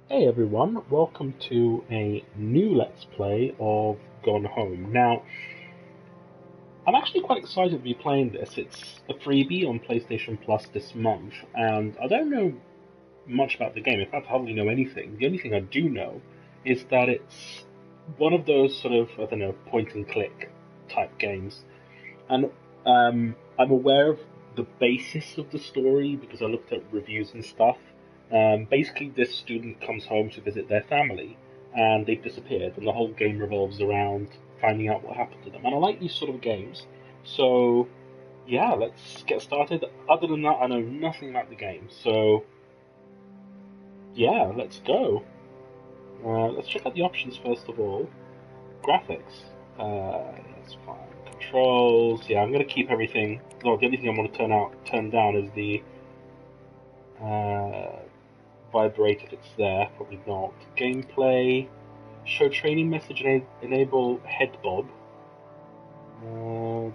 Hey everyone, welcome to a new Let's Play of Gone Home. Now, I'm actually quite excited to be playing this. It's a freebie on PlayStation Plus this month, and I don't know much about the game. In fact, I hardly know anything. The only thing I do know is that it's one of those sort of, I don't know, point and click type games. And I'm aware of the basis of the story because I looked at reviews and stuff. Basically, this student comes home to visit their family, and they've disappeared, and the whole game revolves around finding out what happened to them. And I like these sort of games, so yeah, let's get started. Other than that, I know nothing about the game, so yeah, let's go. Let's check out the options first of all. Graphics. That's fine. Controls. Yeah, I'm gonna keep everything. Oh, the only thing I'm gonna turn down is the uh, vibrate if it's there. Probably not. Gameplay. Show training message. Enable head bob.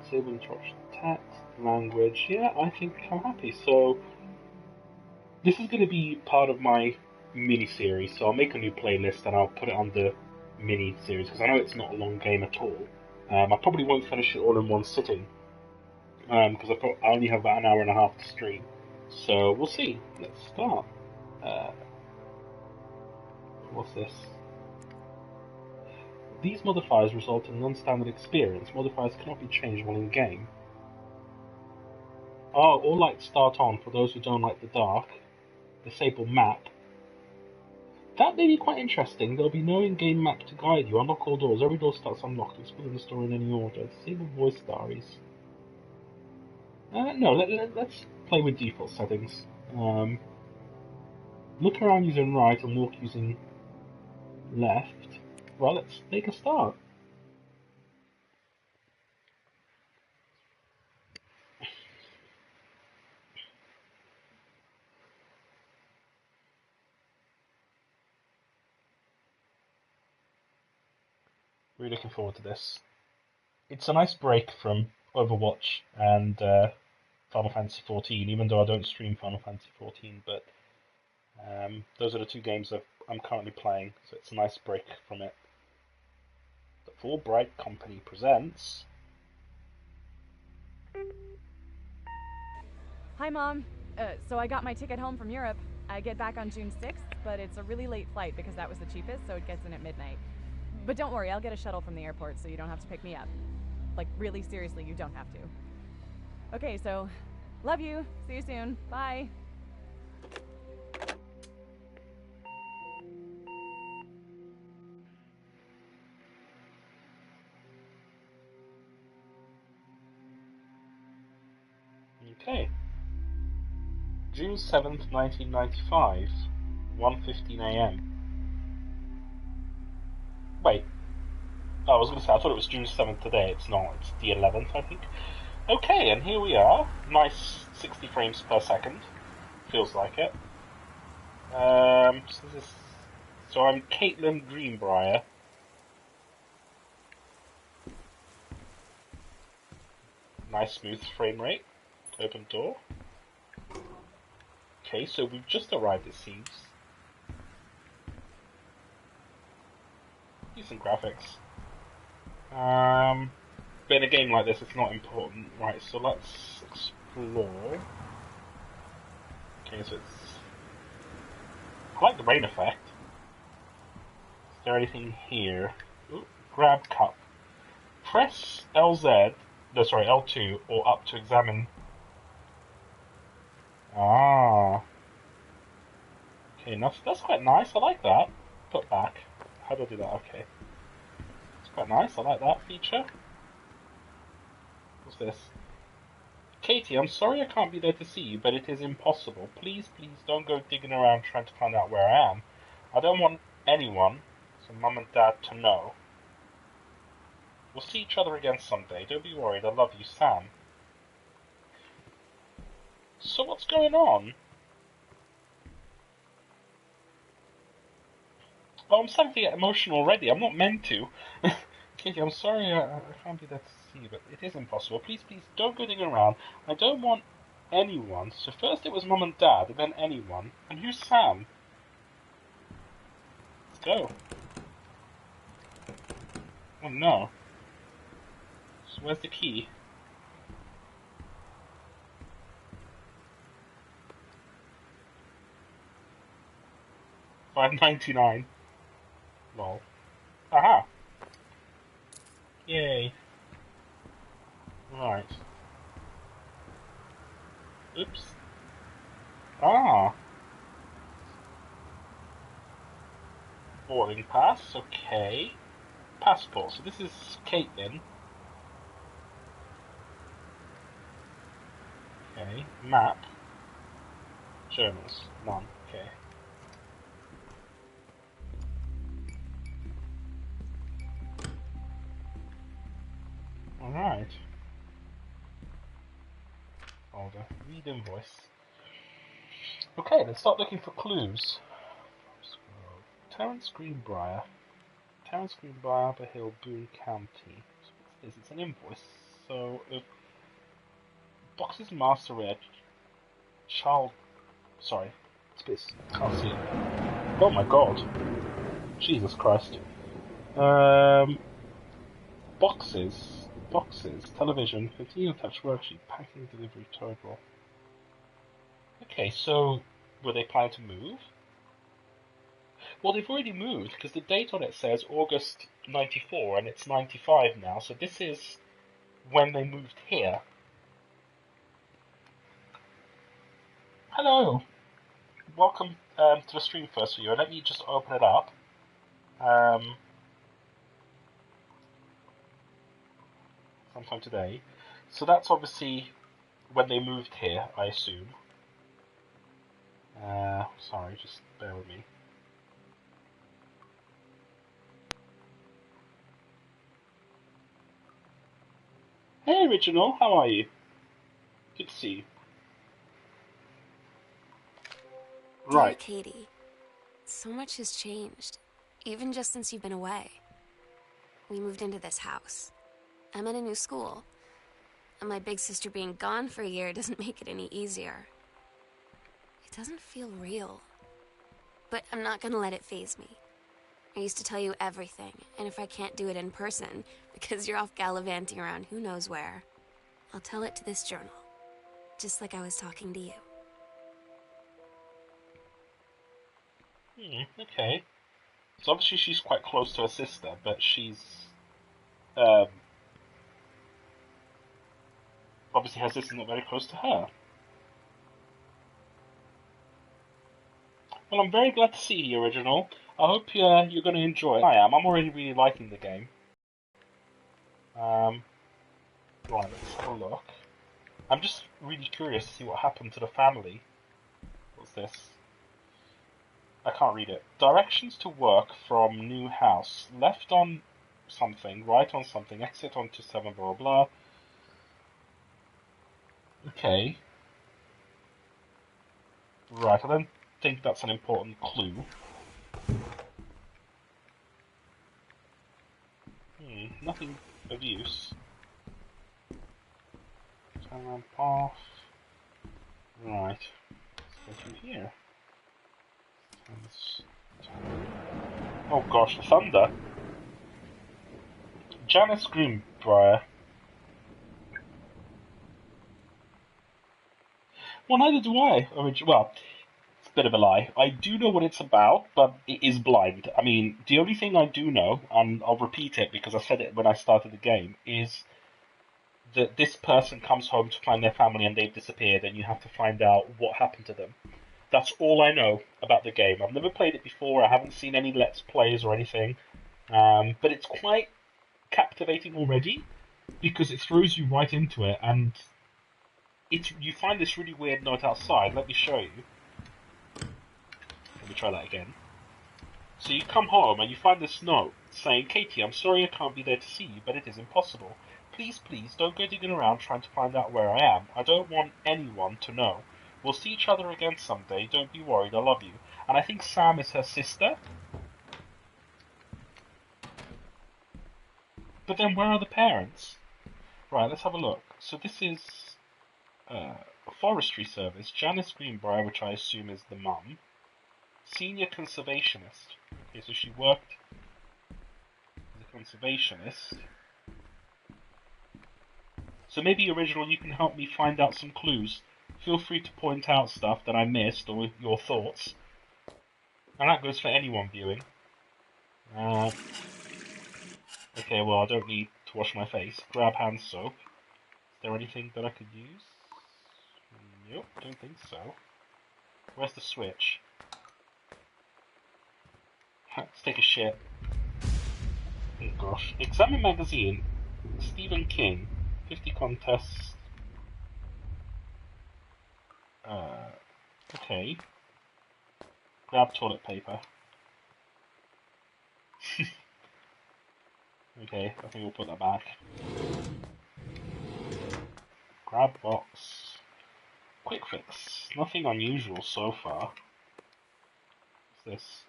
Disable interruption text. Language. Yeah, I think I'm happy. So this is gonna be part of my mini series. So I'll make a new playlist and I'll put it on the mini series because I know it's not a long game at all. I probably won't finish it all in one sitting because I only have about an hour and a half to stream. So we'll see. Let's start. Uh, what's this? These modifiers result in non-standard experience. Modifiers cannot be changed while in game. Oh, all lights start on for those who don't like the dark. Disable map. That may be quite interesting. There'll be no in-game map to guide you. Unlock all doors. Every door starts unlocked. Explore the story in any order. Disable voice diaries. No, let's play with default settings. Look around using right and walk using left. Well, let's make a start. Really looking forward to this. It's a nice break from Overwatch and Final Fantasy XIV, even though I don't stream Final Fantasy XIV, but those are the two games that I'm currently playing, so it's a nice break from it. The Fulbright Company presents. Hi, Mom. So I got my ticket home from Europe. I get back on June 6th, but it's a really late flight because that was the cheapest, so it gets in at midnight. But don't worry, I'll get a shuttle from the airport so you don't have to pick me up. Like, really seriously, you don't have to. Okay, so love you. See you soon. Bye. Okay. June 7th, 1995, 1:15 a.m. Wait, I was going to say, I thought it was June 7th today. It's not, it's the 11th, I think. Okay, and here we are. Nice 60 frames per second. Feels like it. So I'm Caitlin Greenbrier. Nice smooth frame rate. Open door. Okay, so we've just arrived, it seems. Decent graphics. But in a game like this, it's not important. Right, so let's explore. Okay, so it's... I like the rain effect. Is there anything here? Ooh, grab cup. Press LZ, no sorry, L2 or up to examine. Ah. Okay, that's quite nice, I like that. Put back. How do I do that? Okay. It's quite nice, I like that feature. What's this? Katie, I'm sorry I can't be there to see you, but it is impossible. Please, please don't go digging around trying to find out where I am. I don't want anyone, so Mum and Dad, to know. We'll see each other again someday. Don't be worried. I love you, Sam. So what's going on? Oh, I'm starting to get emotional already. I'm not meant to. Katie, I'm sorry I can't be there to see you, but it is impossible. Please, please, don't go digging around. I don't want anyone. So first it was Mum and Dad, and then anyone. And who's Sam? go. Oh no. So where's the key? $5.99. Lol. Aha! Yay. Right. Oops. Ah! Boarding pass, okay. Passport, so this is Caitlin. Okay. Map. Journals. None. Okay. Alright. Folder. Read invoice. Okay, let's start looking for clues. Terrence Greenbrier. Terrence Greenbrier, Upper Hill, Boone County. So what's this? It's an invoice. So, boxes master red. Child. Sorry. Space. Can't see it. Oh my god. Jesus Christ. Boxes. Boxes. Television. 15 touch worksheet. Packing, delivery, total. Okay, so were they planning to move? Well, they've already moved, because the date on it says August 94, and it's 95 now, so this is when they moved here. Hello! Welcome to the stream first for you. Let me just open it up. Sometime today. So that's obviously when they moved here, I assume. Sorry, just bear with me. Hey, Original, how are you? Good to see you. Right. Dear Katie, so much has changed, even just since you've been away. We moved into this house. I'm in a new school, and my big sister being gone for a year doesn't make it any easier. It doesn't feel real, but I'm not gonna let it faze me. I used to tell you everything, and if I can't do it in person, because you're off gallivanting around who knows where, I'll tell it to this journal, just like I was talking to you. Okay. So obviously she's quite close to her sister, but she's obviously her sister's not very close to her. Well, I'm very glad to see you, Original. I hope you're going to enjoy it. I am. I'm already really liking the game. Right, let's have a look. I'm just really curious to see what happened to the family. What's this? I can't read it. Directions to work from new house. Left on something, right on something, exit onto 7, blah, blah, blah. Okay. Right, I don't think that's an important clue. Nothing of use. Turn around path. Right. Let's go through here. Oh gosh, the thunder. Janice Greenbrier. Well, neither do I. Well, it's a bit of a lie. I do know what it's about, but it is blind. I mean, the only thing I do know, and I'll repeat it because I said it when I started the game, is that this person comes home to find their family and they've disappeared, and you have to find out what happened to them. That's all I know about the game. I've never played it before. I haven't seen any Let's Plays or anything. But it's quite captivating already because it throws you right into it, and you find this really weird note outside. Let me show you. Let me try that again. So you come home and you find this note saying, Katie, I'm sorry I can't be there to see you, but it is impossible. Please, please, don't go digging around trying to find out where I am. I don't want anyone to know. We'll see each other again someday. Don't be worried. I love you. And I think Sam is her sister. But then where are the parents? Right, let's have a look. So this is Forestry Service. Janice Greenbrier, which I assume is the mum. Senior conservationist. Okay, so she worked as a conservationist. So maybe, Original, you can help me find out some clues. Feel free to point out stuff that I missed or your thoughts. And that goes for anyone viewing. Okay, well, I don't need to wash my face. Grab hand soap. Is there anything that I could use? Nope, don't think so. Where's the switch? Let's take a shit. Oh gosh. Examine magazine. Stephen King. 50 contests. Okay. Grab toilet paper. Okay, I think we'll put that back. Grab box. Quick fix. Nothing unusual so far. What's this?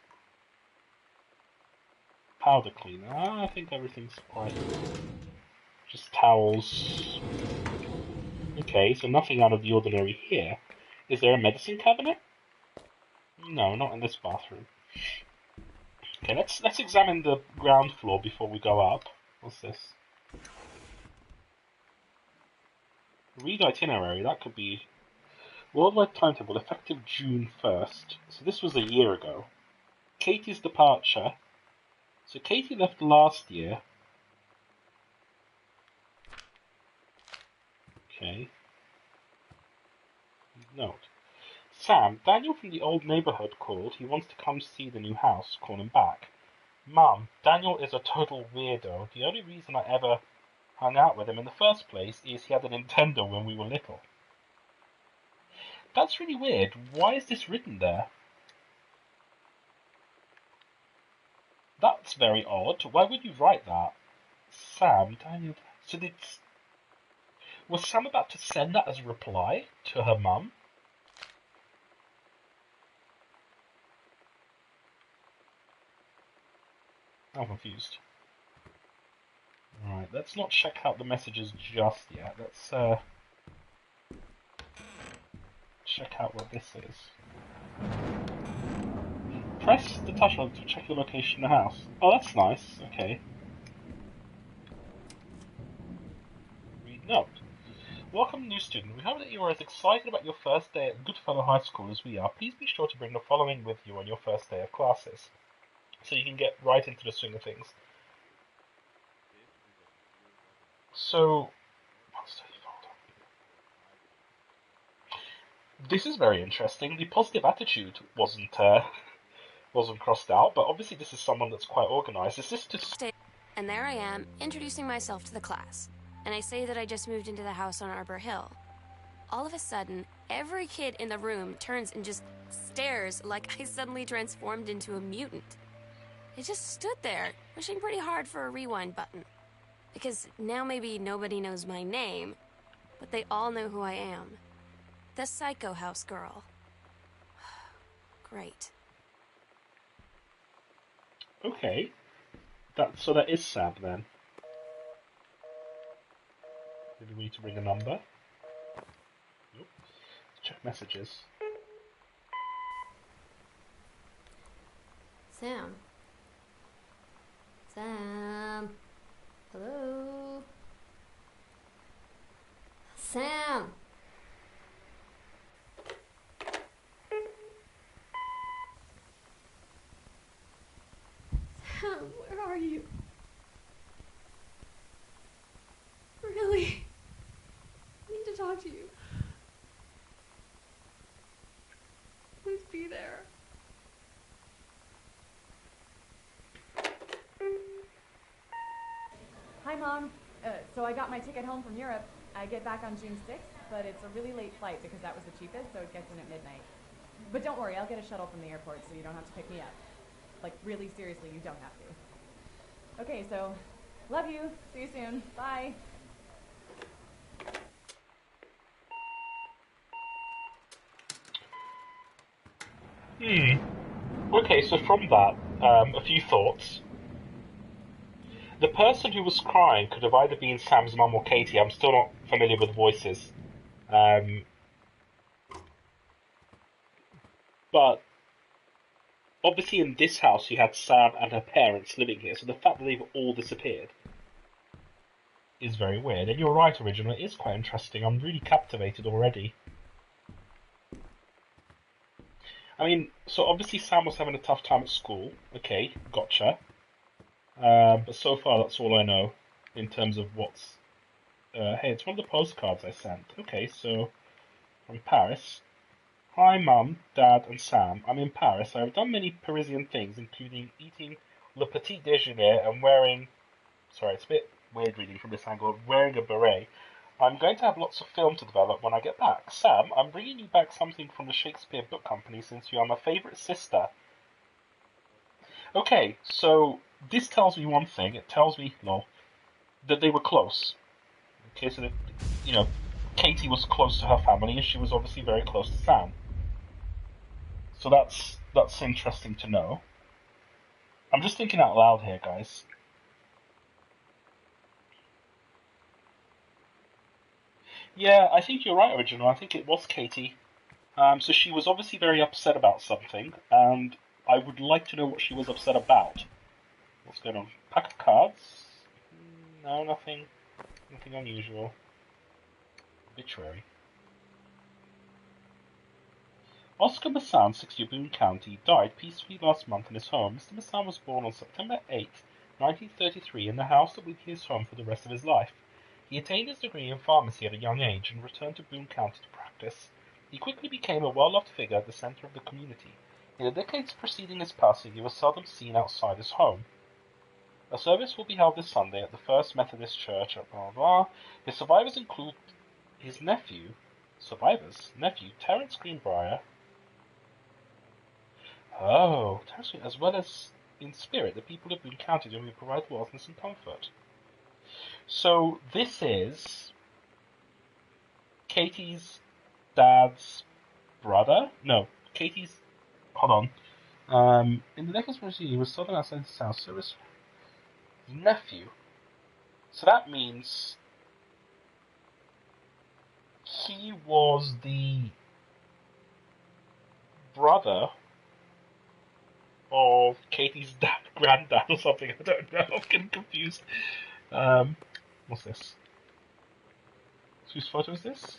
Powder cleaner. I think everything's quite... just towels. Okay, so nothing out of the ordinary here. Is there a medicine cabinet? No, not in this bathroom. Okay, let's examine the ground floor before we go up. What's this? Read itinerary, that could be... Worldwide timetable, effective June 1st. So this was a year ago. Katie's departure. So Katie left last year. Okay. Note. Sam, Daniel from the old neighborhood called. He wants to come see the new house. Call him back. Mum, Daniel is a total weirdo. The only reason I ever hung out with him in the first place is he had a Nintendo when we were little. That's really weird. Why is this written there? That's very odd. Why would you write that? Sam, Daniel... So was Sam about to send that as a reply to her mum? I'm confused. Alright, let's not check out the messages just yet. Let's check out what this is. Press the touch button to check your location in the house. Oh, that's nice. Okay. Read note. Welcome, new student. We hope that you are as excited about your first day at Goodfellow High School as we are. Please be sure to bring the following with you on your first day of classes, so you can get right into the swing of things. So, this is very interesting. The positive attitude wasn't crossed out, but obviously this is someone that's quite organized. Is this to... And there I am, introducing myself to the class. And I say that I just moved into the house on Arbor Hill. All of a sudden, every kid in the room turns and just stares like I suddenly transformed into a mutant. I just stood there, wishing pretty hard for a rewind button. Because now maybe nobody knows my name, but they all know who I am. The Psycho House girl. Great. Okay. So that is Sam then. Did we need to ring a number? Nope. Let's check messages. Sam. Sam. Hello? Sam! Sam, where are you? Really? I need to talk to you. Please be there. Hi, Mom. So I got my ticket home from Europe. I get back on June 6th, but it's a really late flight because that was the cheapest, so it gets in at midnight. But don't worry, I'll get a shuttle from the airport so you don't have to pick me up. Like, really seriously, you don't have to. Okay, so, love you. See you soon. Bye. Okay, so from that, a few thoughts. The person who was crying could have either been Sam's mum or Katie. I'm still not familiar with voices. But obviously in this house you had Sam and her parents living here, so the fact that they've all disappeared is very weird. And you're right, Original, it is quite interesting. I'm really captivated already. I mean, so obviously Sam was having a tough time at school. Okay, gotcha. But so far that's all I know in terms of what's... hey, it's one of the postcards I sent. Okay, so from Paris. Hi, Mum, Dad, and Sam. I'm in Paris. I have done many Parisian things, including eating le petit déjeuner and wearing... Sorry, it's a bit weird reading from this angle. Wearing a beret. I'm going to have lots of film to develop when I get back. Sam, I'm bringing you back something from the Shakespeare Book Company since you are my favourite sister. Okay, so this tells me one thing. It tells me, no, that they were close. Okay, so that, Katie was close to her family, and she was obviously very close to Sam. So that's interesting to know. I'm just thinking out loud here, guys. Yeah, I think you're right, Original. I think it was Katie. So she was obviously very upset about something, and I would like to know what she was upset about. What's going on? Pack of cards? No, nothing unusual. Obituary. Oscar Masson, 60 of Boone County, died peacefully last month in his home. Mr. Masson was born on September 8, 1933, in the house that would be his home for the rest of his life. He attained his degree in pharmacy at a young age and returned to Boone County to practice. He quickly became a well-loved figure at the center of the community. In the decades preceding his passing, he was seldom seen outside his home. A service will be held this Sunday at the First Methodist Church at blah blah. His survivors include his nephew, Terence Greenbrier. Oh, Terence, as well as in spirit, the people of Boone County to whom he provides wellness and comfort. So this is Katie's dad's brother? No, Katie's... Hold on. In the necklace machine, he was southern outside his house. So his nephew. So that means he was the brother of Katie's granddad or something. I don't know. I'm getting confused. What's this? Whose photo is this?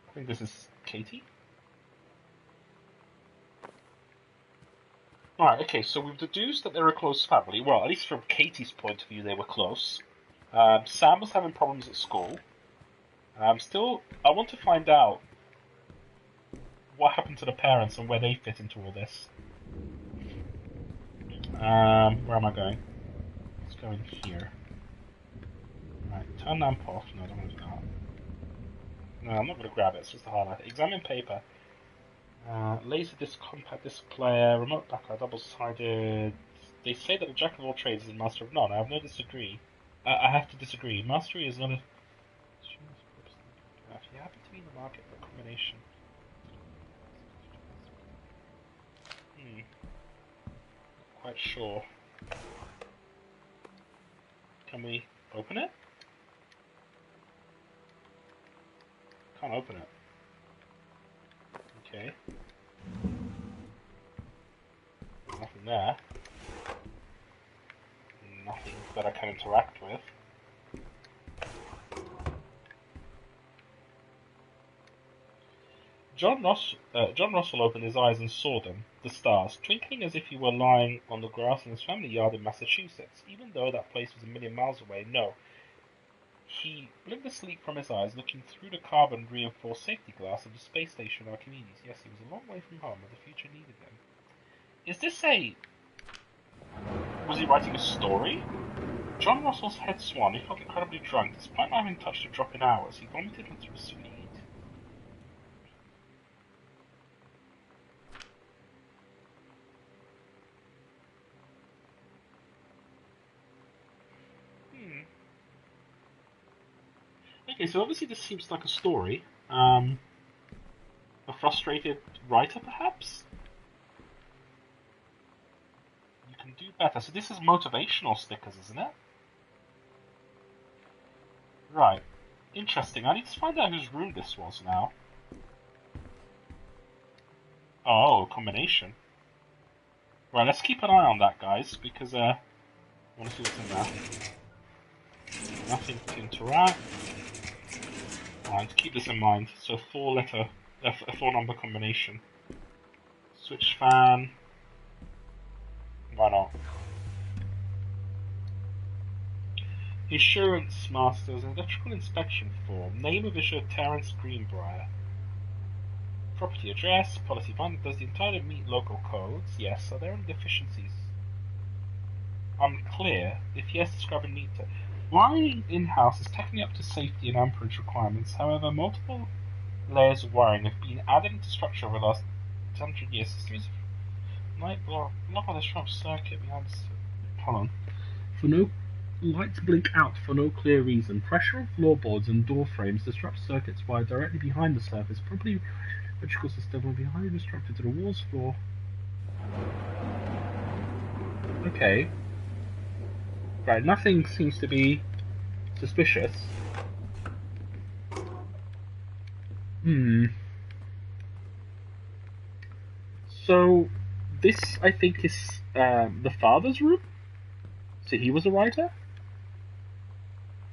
I think this is Katie. Alright, okay, so we've deduced that they're a close family. Well, at least from Katie's point of view, they were close. Sam was having problems at school. Still, I want to find out what happened to the parents and where they fit into all this. Where am I going? Let's go in here. Right, turn lamp off. No, I don't want to do that. No, I'm not going to grab it, it's just a highlight. Examine paper. Laserdisc, compact disc player, remote backlight, double-sided. They say that a jack of all trades is a master of none. I have to disagree. Mastery is not a... If you happen to be in the market for a combination... Quite sure. Can we open it? Can't open it. Okay. Nothing there. Nothing that I can interact with. John Russell opened his eyes and saw them, the stars, twinkling as if he were lying on the grass in his family yard in Massachusetts. Even though that place was a million miles away, no. He blinked the sleep from his eyes, looking through the carbon-reinforced safety glass of the space station Archimedes. Yes, he was a long way from home, but the future needed him. Is this a... Was he writing a story? John Russell's head swam. He felt incredibly drunk. Despite not having touched a drop in hours, he vomited onto a sweet heat. Okay, so obviously this seems like a story. A frustrated writer, perhaps? You can do better. So this is motivational stickers, isn't it? Right. Interesting. I need to find out whose room this was now. Oh, combination. Right, let's keep an eye on that, guys, because I want to see what's in there. Nothing to interact. Alright, keep this in mind. So a 4-number combination. Switch fan. Why not? Insurance Masters, electrical inspection form. Name of issue Terence Greenbrier. Property address, policy fund. Does the entire meet local codes? Yes. Are there any deficiencies? Unclear. If yes, describe a need to. Wiring in-house is technically up to safety and amperage requirements. However, multiple layers of wiring have been added into structure over the last 100 years. Systems of light block on the sharp circuit behind. Hold on. For no lights blink out for no clear reason. Pressure on floorboards and door frames disrupt circuits wired directly behind the surface. Properly electrical system will be highly disrupted to the walls floor. Okay. Right, nothing seems to be suspicious. So, this, I think, is the father's room? So he was a writer?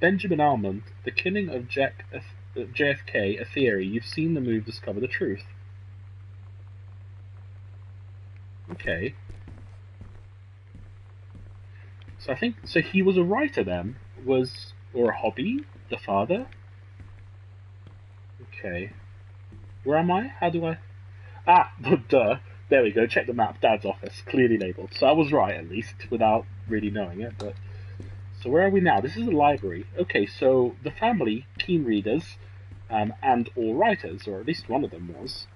Benjamin Almond, The Killing of JFK, A Theory. You've seen the move, discover the truth. Okay. So I think, so he was a writer then, or a hobby, the father? Okay. Where am I? How do I... Ah, duh. There we go, check the map, Dad's office, clearly labelled. So I was right, at least, without really knowing it, but... So where are we now? This is a library. Okay, so the family, keen readers, and all writers, or at least one of them was.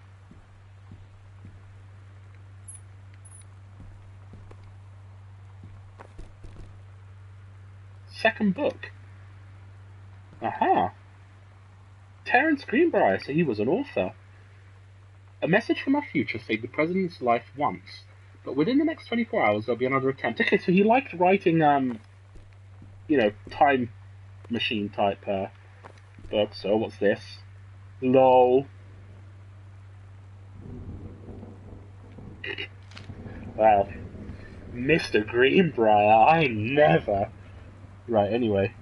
Second book. Aha. Terence Greenbrier, so he was an author. A message from our future saved the president's life once, but within the next 24 hours there'll be another attempt. Okay, so he liked writing, time machine type books. So what's this? LOL. Wow. Mr. Greenbrier, I never... Right, anyway.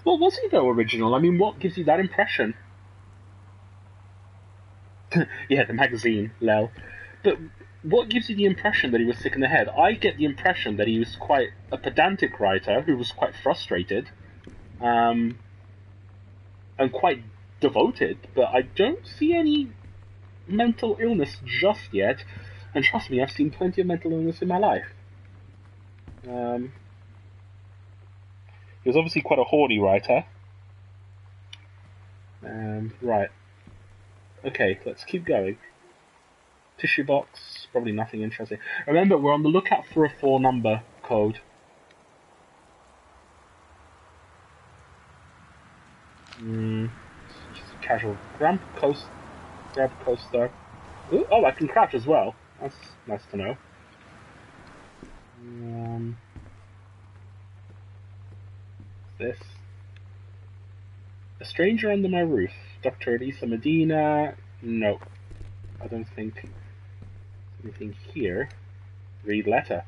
Well, was he though original? I mean, what gives you that impression? Yeah, the magazine, lol. But what gives you the impression that he was sick in the head? I get the impression that he was quite a pedantic writer who was quite frustrated, and quite devoted, but I don't see any mental illness just yet. And trust me, I've seen plenty of mental illness in my life. He was obviously quite a horny writer. Right. Okay, let's keep going. Tissue box, probably nothing interesting. Remember, we're on the lookout for a 4-number code. Just a casual grab coaster. Ooh, oh, I can crouch as well. That's nice to know. This. A stranger under my roof. Dr. Elisa Medina. Nope. I don't think anything here. Read letter.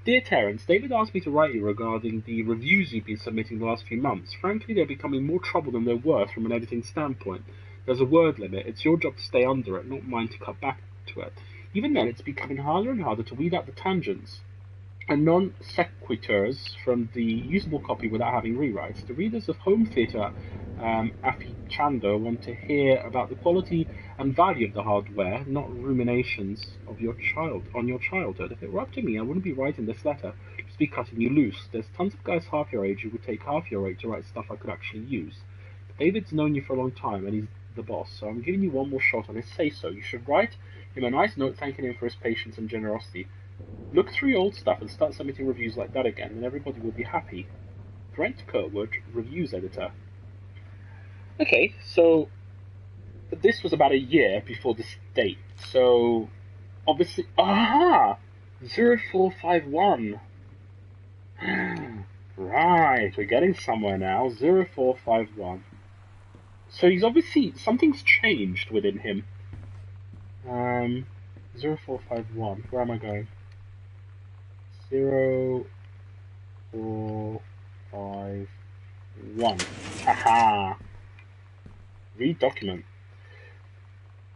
Dear Terence, David asked me to write you regarding the reviews you've been submitting the last few months. Frankly, they're becoming more trouble than they're worth from an editing standpoint. There's a word limit. It's your job to stay under it, not mine to cut back to it. Even then, it's becoming harder and harder to weed out the tangents and non sequiturs from the usable copy without having rewrites. The readers of Home Theatre Aficionado want to hear about the quality and value of the hardware, not ruminations of your childhood. If it were up to me, I wouldn't be writing this letter. Just be cutting you loose. There's tons of guys half your age who would take half your rate to write stuff I could actually use. But David's known you for a long time, and he's the boss, so I'm giving you one more shot on his say-so. You should write him a nice note thanking him for his patience and generosity. Look through your old stuff and start submitting reviews like that again, and everybody will be happy. Brent Kirkwood, Reviews Editor. Okay, so this was about a year before this date, so obviously... Aha! 0451. Right, we're getting somewhere now. 0451. So he's obviously... something's changed within him. 0451. Where am I going? 0451. Haha. Read document.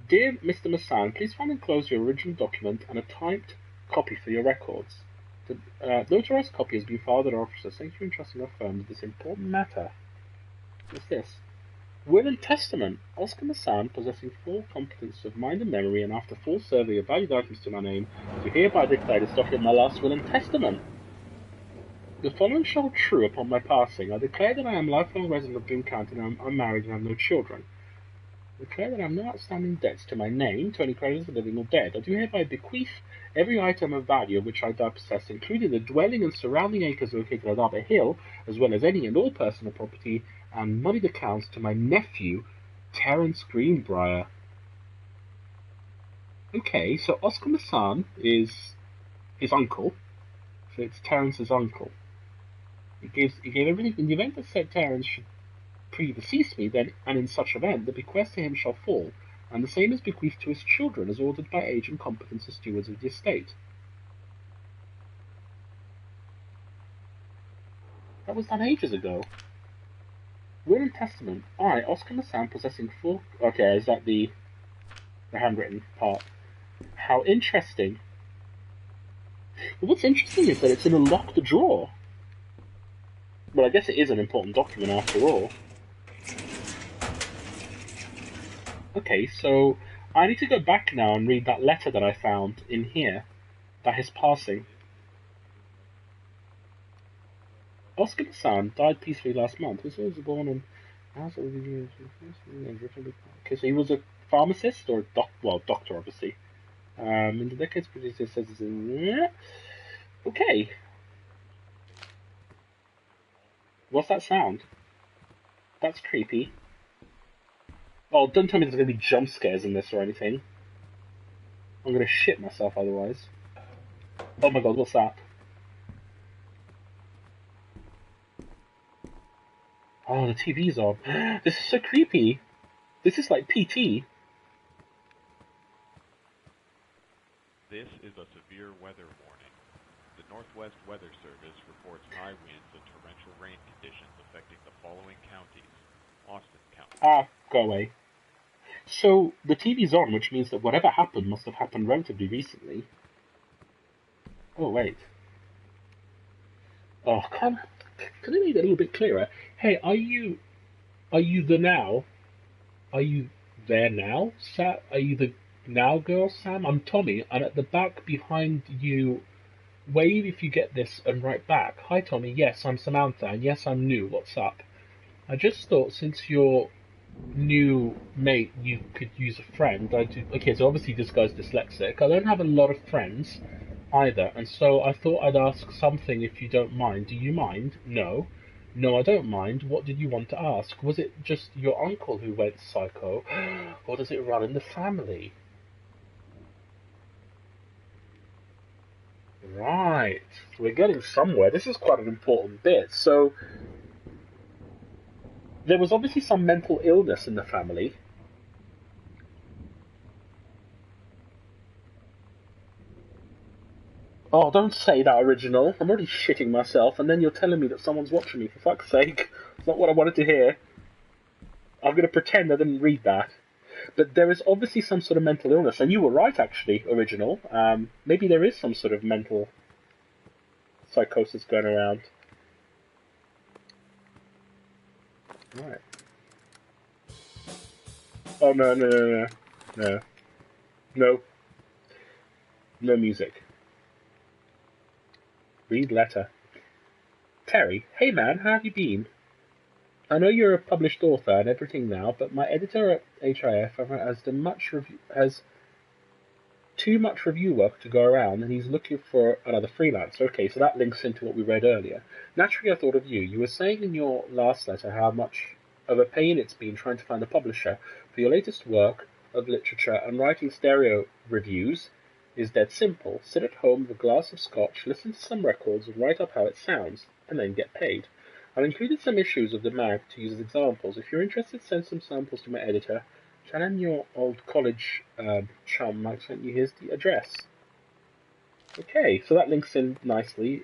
Dear Mr. Massan, please find enclosed your original document and a typed copy for your records. The notarized copy has been filed at our office. Thank you for entrusting our firm with this important matter. What's this? Will and Testament. Oscar Massan, possessing full competence of mind and memory, and after full survey of valued items to my name, do hereby declare this document my last will and testament. The following shall be true upon my passing. I declare that I am lifelong resident of Boone County and I'm unmarried and have no children. I declare that I have no outstanding debts to my name, to any creditors living or dead. I do hereby bequeath every item of value of which I possess, including the dwelling and surrounding acres located on Arbor Hill, as well as any and all personal property and moneyed accounts, to my nephew, Terence Greenbrier. Okay, so Oscar Massan is his uncle, so it's Terence's uncle. He gave everything in the event that said Terence should predecease me, then, and in such event, the bequest to him shall fall, and the same is bequeathed to his children, as ordered by age and competence as stewards of the estate. That was done ages ago. Will and Testament. I, Oscar Massan, possessing full... Okay, is that the handwritten part? How interesting. Well, what's interesting is that it's in a locked drawer. Well, I guess it is an important document after all. Okay, so I need to go back now and read that letter that I found in here, that his passing. Oscar Massan died peacefully last month. He was born in... Okay, so he was a pharmacist, or a doctor, obviously. In the decades produced, it says... Okay. What's that sound? That's creepy. Oh, don't tell me there's going to be jump scares in this or anything. I'm going to shit myself otherwise. Oh my god, what's that? Oh, the TV's on. This is so creepy. This is like PT. This is a severe weather warning. The Northwest Weather Service reports high winds and torrential rain conditions affecting the following counties. Austin County. Ah, go away. So, the TV's on, which means that whatever happened must have happened relatively recently. Oh, wait. Oh, can I make that a little bit clearer? Hey, are you the now? Are you there now, Sam? Are you the now girl, Sam? I'm Tommy, and at the back behind you, wave if you get this and write back. Hi, Tommy. Yes, I'm Samantha, and yes, I'm new. What's up? I just thought since you're new mate, you could use a friend. I do. Okay, so obviously this guy's dyslexic. I don't have a lot of friends either, and so I thought I'd ask something if you don't mind. Do you mind? No. No, I don't mind. What did you want to ask? Was it just your uncle who went psycho, or does it run in the family? Right. We're getting somewhere. This is quite an important bit. So, there was obviously some mental illness in the family. Oh, don't say that, Original. I'm already shitting myself, and then you're telling me that someone's watching me, for fuck's sake. It's not what I wanted to hear. I'm going to pretend I didn't read that. But there is obviously some sort of mental illness, and you were right, actually, Original. Maybe there is some sort of mental psychosis going around. Right. Oh, no. No. No music. Read letter. Terry, hey man, how have you been? I know you're a published author and everything now, but my editor at HIF has too much review work to go around, and he's looking for another freelancer. Okay, so that links into what we read earlier. Naturally, I thought of you. You were saying in your last letter how much of a pain it's been trying to find a publisher for your latest work of literature and writing stereo reviews. is dead simple. Sit at home with a glass of scotch, listen to some records, and write up how it sounds, and then get paid. I've included some issues of the mag to use as examples. If you're interested, send some samples to my editor. Shannon, your old college chum, I sent you his address. Okay, so that links in nicely.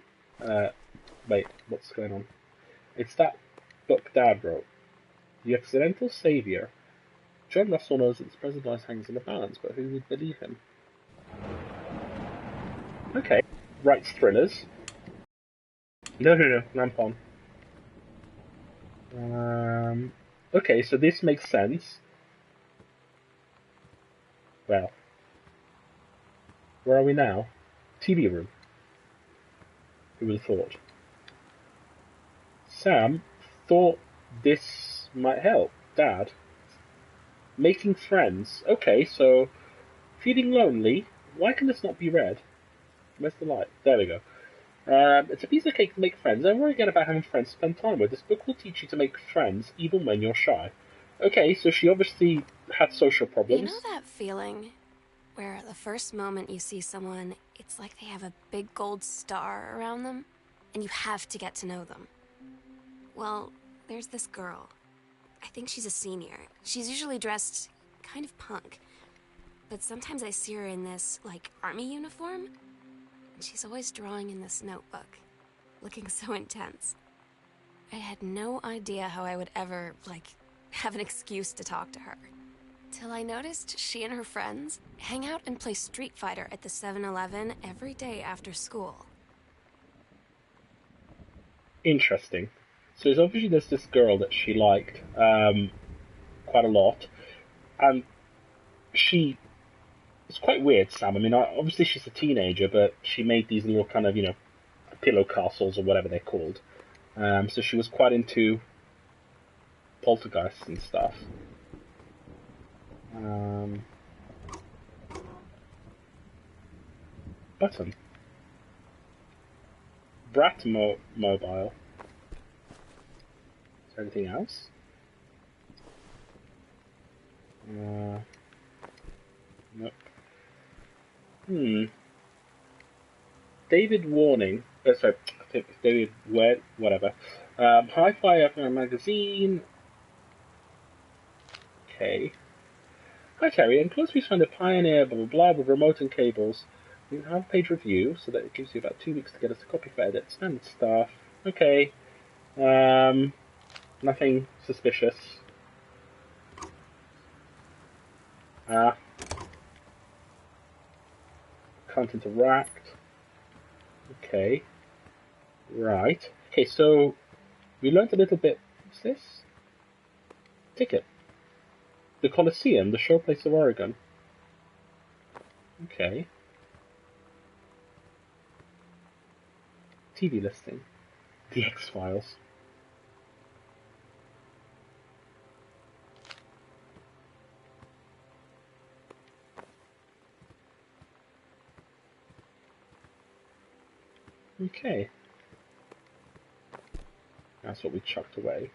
Wait, what's going on? It's that book Dad wrote. The Accidental Savior. John Russell knows that his present life hangs in the balance, but who would believe him? Okay, writes thrillers. No, ramp on. Okay, so this makes sense. Well, where are we now? TV room. Who would have thought? Sam thought this might help. Dad. Making friends. Okay, so feeling lonely. Why can this not be read? Where's the light? There we go. It's a piece of cake to make friends. Don't worry again about having friends to spend time with. This book will teach you to make friends even when you're shy. Okay, so she obviously had social problems. You know that feeling where the first moment you see someone, it's like they have a big gold star around them, and you have to get to know them? Well, there's this girl. I think she's a senior. She's usually dressed kind of punk, but sometimes I see her in this, like, army uniform, and she's always drawing in this notebook, looking so intense. I had no idea how I would ever, like, have an excuse to talk to her. Till I noticed she and her friends hang out and play Street Fighter at the 7-Eleven every day after school. Interesting. So it's obviously there's this girl that she liked quite a lot, and she... It's quite weird, Sam. I mean, obviously she's a teenager, but she made these little kind of, pillow castles or whatever they're called. So she was quite into poltergeists and stuff. Button. Brat mobile. Is there anything else? Nope. David Warning. Sorry, David whatever. Hi-Fi magazine. Okay. Hi Terry, enclosed we find a Pioneer blah blah blah with remote and cables. You have a page review, so that it gives you about 2 weeks to get us a copy for edit. Standard stuff. Okay. Nothing suspicious. Can't interact. Okay. Right. Okay, so we learned a little bit. What's this? Ticket. The Coliseum, the showplace of Oregon. Okay. TV listing. The X-Files. Okay. That's what we chucked away.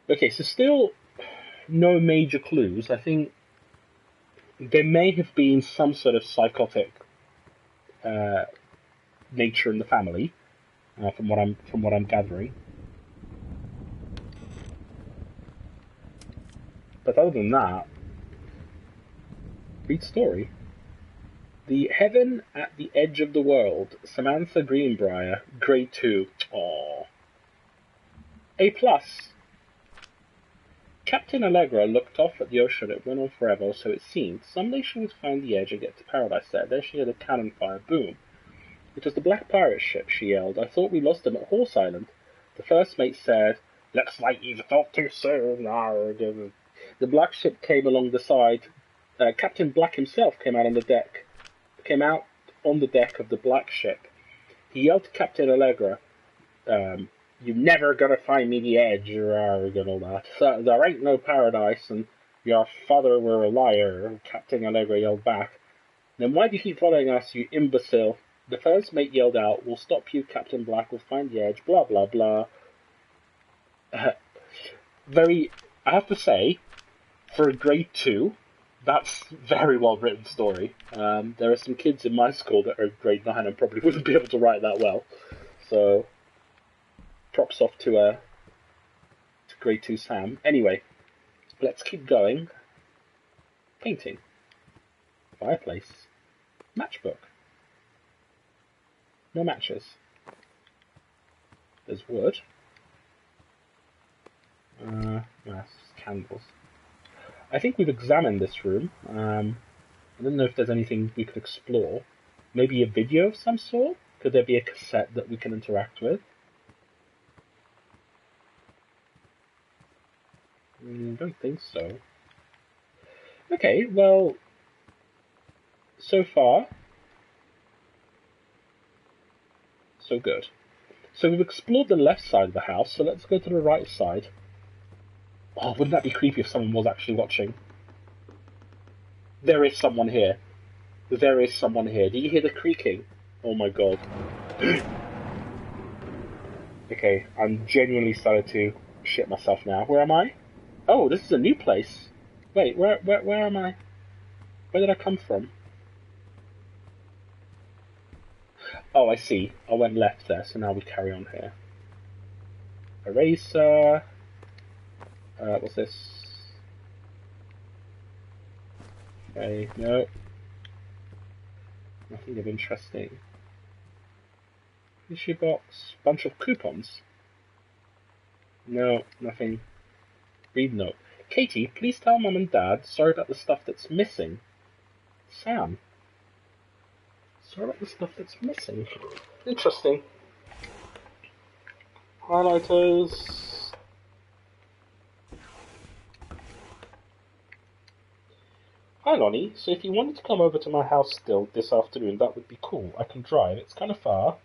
Okay, so still no major clues. I think there may have been some sort of psychotic nature in the family, from what I'm gathering. But other than that, read story. The Heaven at the Edge of the World, Samantha Greenbrier, Grade 2. Aww. A+. Captain Allegra looked off at the ocean it went on forever, so it seemed. Someday she would find the edge and get to paradise there. There she heard a cannon fire boom. It was the Black Pirate ship, she yelled. I thought we lost him at Horse Island. The first mate said, "Looks like you've thought too soon." The black ship came along the side. Captain Black himself came out on the deck of the black ship. He yelled to Captain Allegra, "You never gonna find me the edge," and all that. So, "there ain't no paradise, and your father were a liar," Captain Allegra yelled back. "Then why do you keep following us, you imbecile?" The first mate yelled out, "We'll stop you, Captain Black, we'll find the edge, blah blah blah." I have to say, for a grade 2, That's very well written story. There are some kids in my school that are grade 9 and probably wouldn't be able to write that well. So, props off to grade 2 Sam. Anyway, let's keep going. Painting. Fireplace. Matchbook. No matches. There's wood. Yes, candles. I think we've examined this room. I don't know if there's anything we could explore. Maybe a video of some sort? Could there be a cassette that we can interact with? Don't think so. Okay, well, so far, so good. So we've explored the left side of the house, so let's go to the right side. Oh, wouldn't that be creepy if someone was actually watching? There is someone here. There is someone here. Do you hear the creaking? Oh my god. Okay, I'm genuinely starting to shit myself now. Where am I? Oh, this is a new place. Wait, where am I? Where did I come from? Oh, I see. I went left there, so now we carry on here. Eraser. What's this? Okay, no. Nothing of interesting. Issue box. Bunch of coupons. No, nothing. Read note. Katie, please tell Mum and Dad, sorry about the stuff that's missing. Sam. Sorry about the stuff that's missing. Interesting. Highlighters. Hi Lonnie, so if you wanted to come over to my house still this afternoon, that would be cool. I can drive. It's kind of far,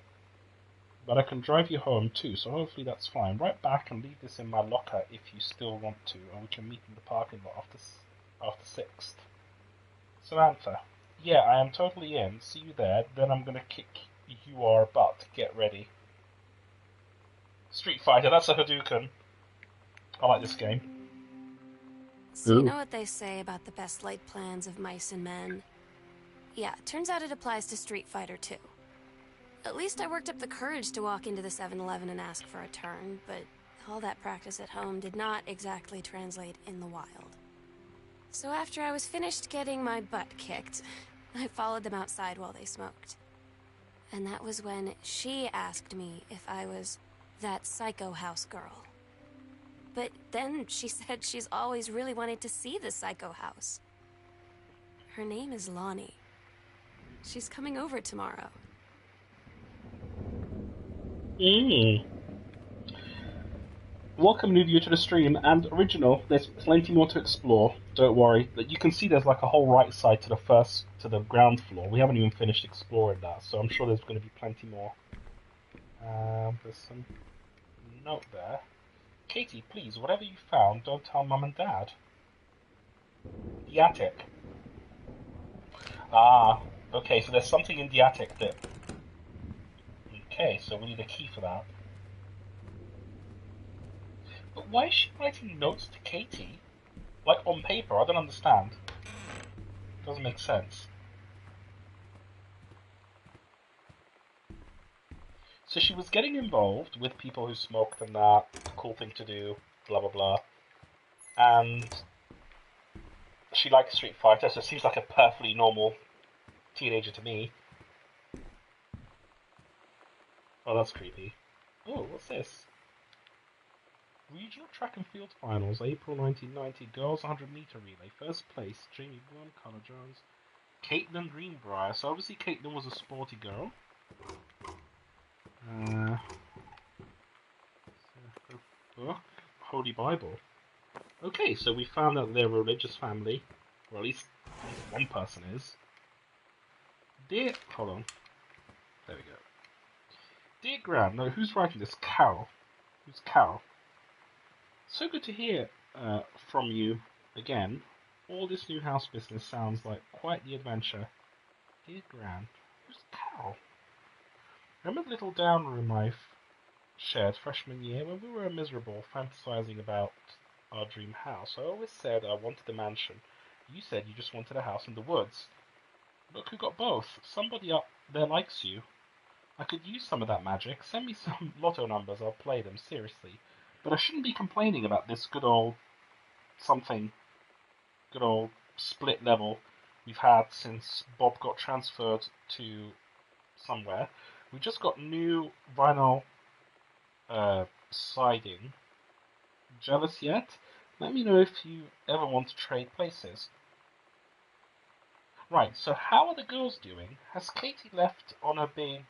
but I can drive you home too, so hopefully that's fine. Right back and leave this in my locker if you still want to, and we can meet in the parking lot after 6th. Samantha. Yeah, I am totally in. See you there. Then I'm gonna kick your butt. Get ready. Street Fighter, that's a Hadouken. I like this game. So you know what they say about the best laid plans of mice and men? Yeah, turns out it applies to Street Fighter too. At least I worked up the courage to walk into the 7-Eleven and ask for a turn, but all that practice at home did not exactly translate in the wild. So after I was finished getting my butt kicked, I followed them outside while they smoked. And that was when she asked me if I was that psycho house girl. But then she said she's always really wanted to see the psycho house. Her name is Lonnie. She's coming over tomorrow. Welcome, new viewer, to the stream, and original, there's plenty more to explore, don't worry. But you can see there's like a whole right side to the ground floor. We haven't even finished exploring that, so I'm sure there's going to be plenty more. There's some note there. Katie, please, whatever you found, don't tell Mum and Dad. The attic. Ah, okay, so there's something in the attic that... Okay, so we need a key for that. But why is she writing notes to Katie? Like, on paper? I don't understand. Doesn't make sense. So she was getting involved with people who smoked and that, cool thing to do, blah blah blah. And she likes Street Fighter, so it seems like a perfectly normal teenager to me. Oh, that's creepy. Oh, what's this? Regional Track and Field Finals, April 1990, Girls 100-meter relay. First place, Jamie Bloom, Connor Jones, Caitlin Greenbrier. So obviously Caitlin was a sporty girl. Holy Bible. Okay, so we found that they're a religious family, or at least one person is. Dear, hold on. There we go. Dear Gran, no, who's writing this? Carol. Who's Carol? So good to hear from you again. All this new house business sounds like quite the adventure. Dear Gran, who's Carol? Remember the little down room I shared freshman year when we were miserable, fantasizing about our dream house? I always said I wanted a mansion, You said you just wanted a house in the woods. Look who got both. Somebody up there likes you. I could use some of that magic. Send me some lotto numbers, I'll play them, seriously. But I shouldn't be complaining about this good old split level we've had since Bob got transferred to somewhere. We just got new vinyl siding. Jealous yet? Let me know if you ever want to trade places. Right, so how are the girls doing? Has Katie left on a big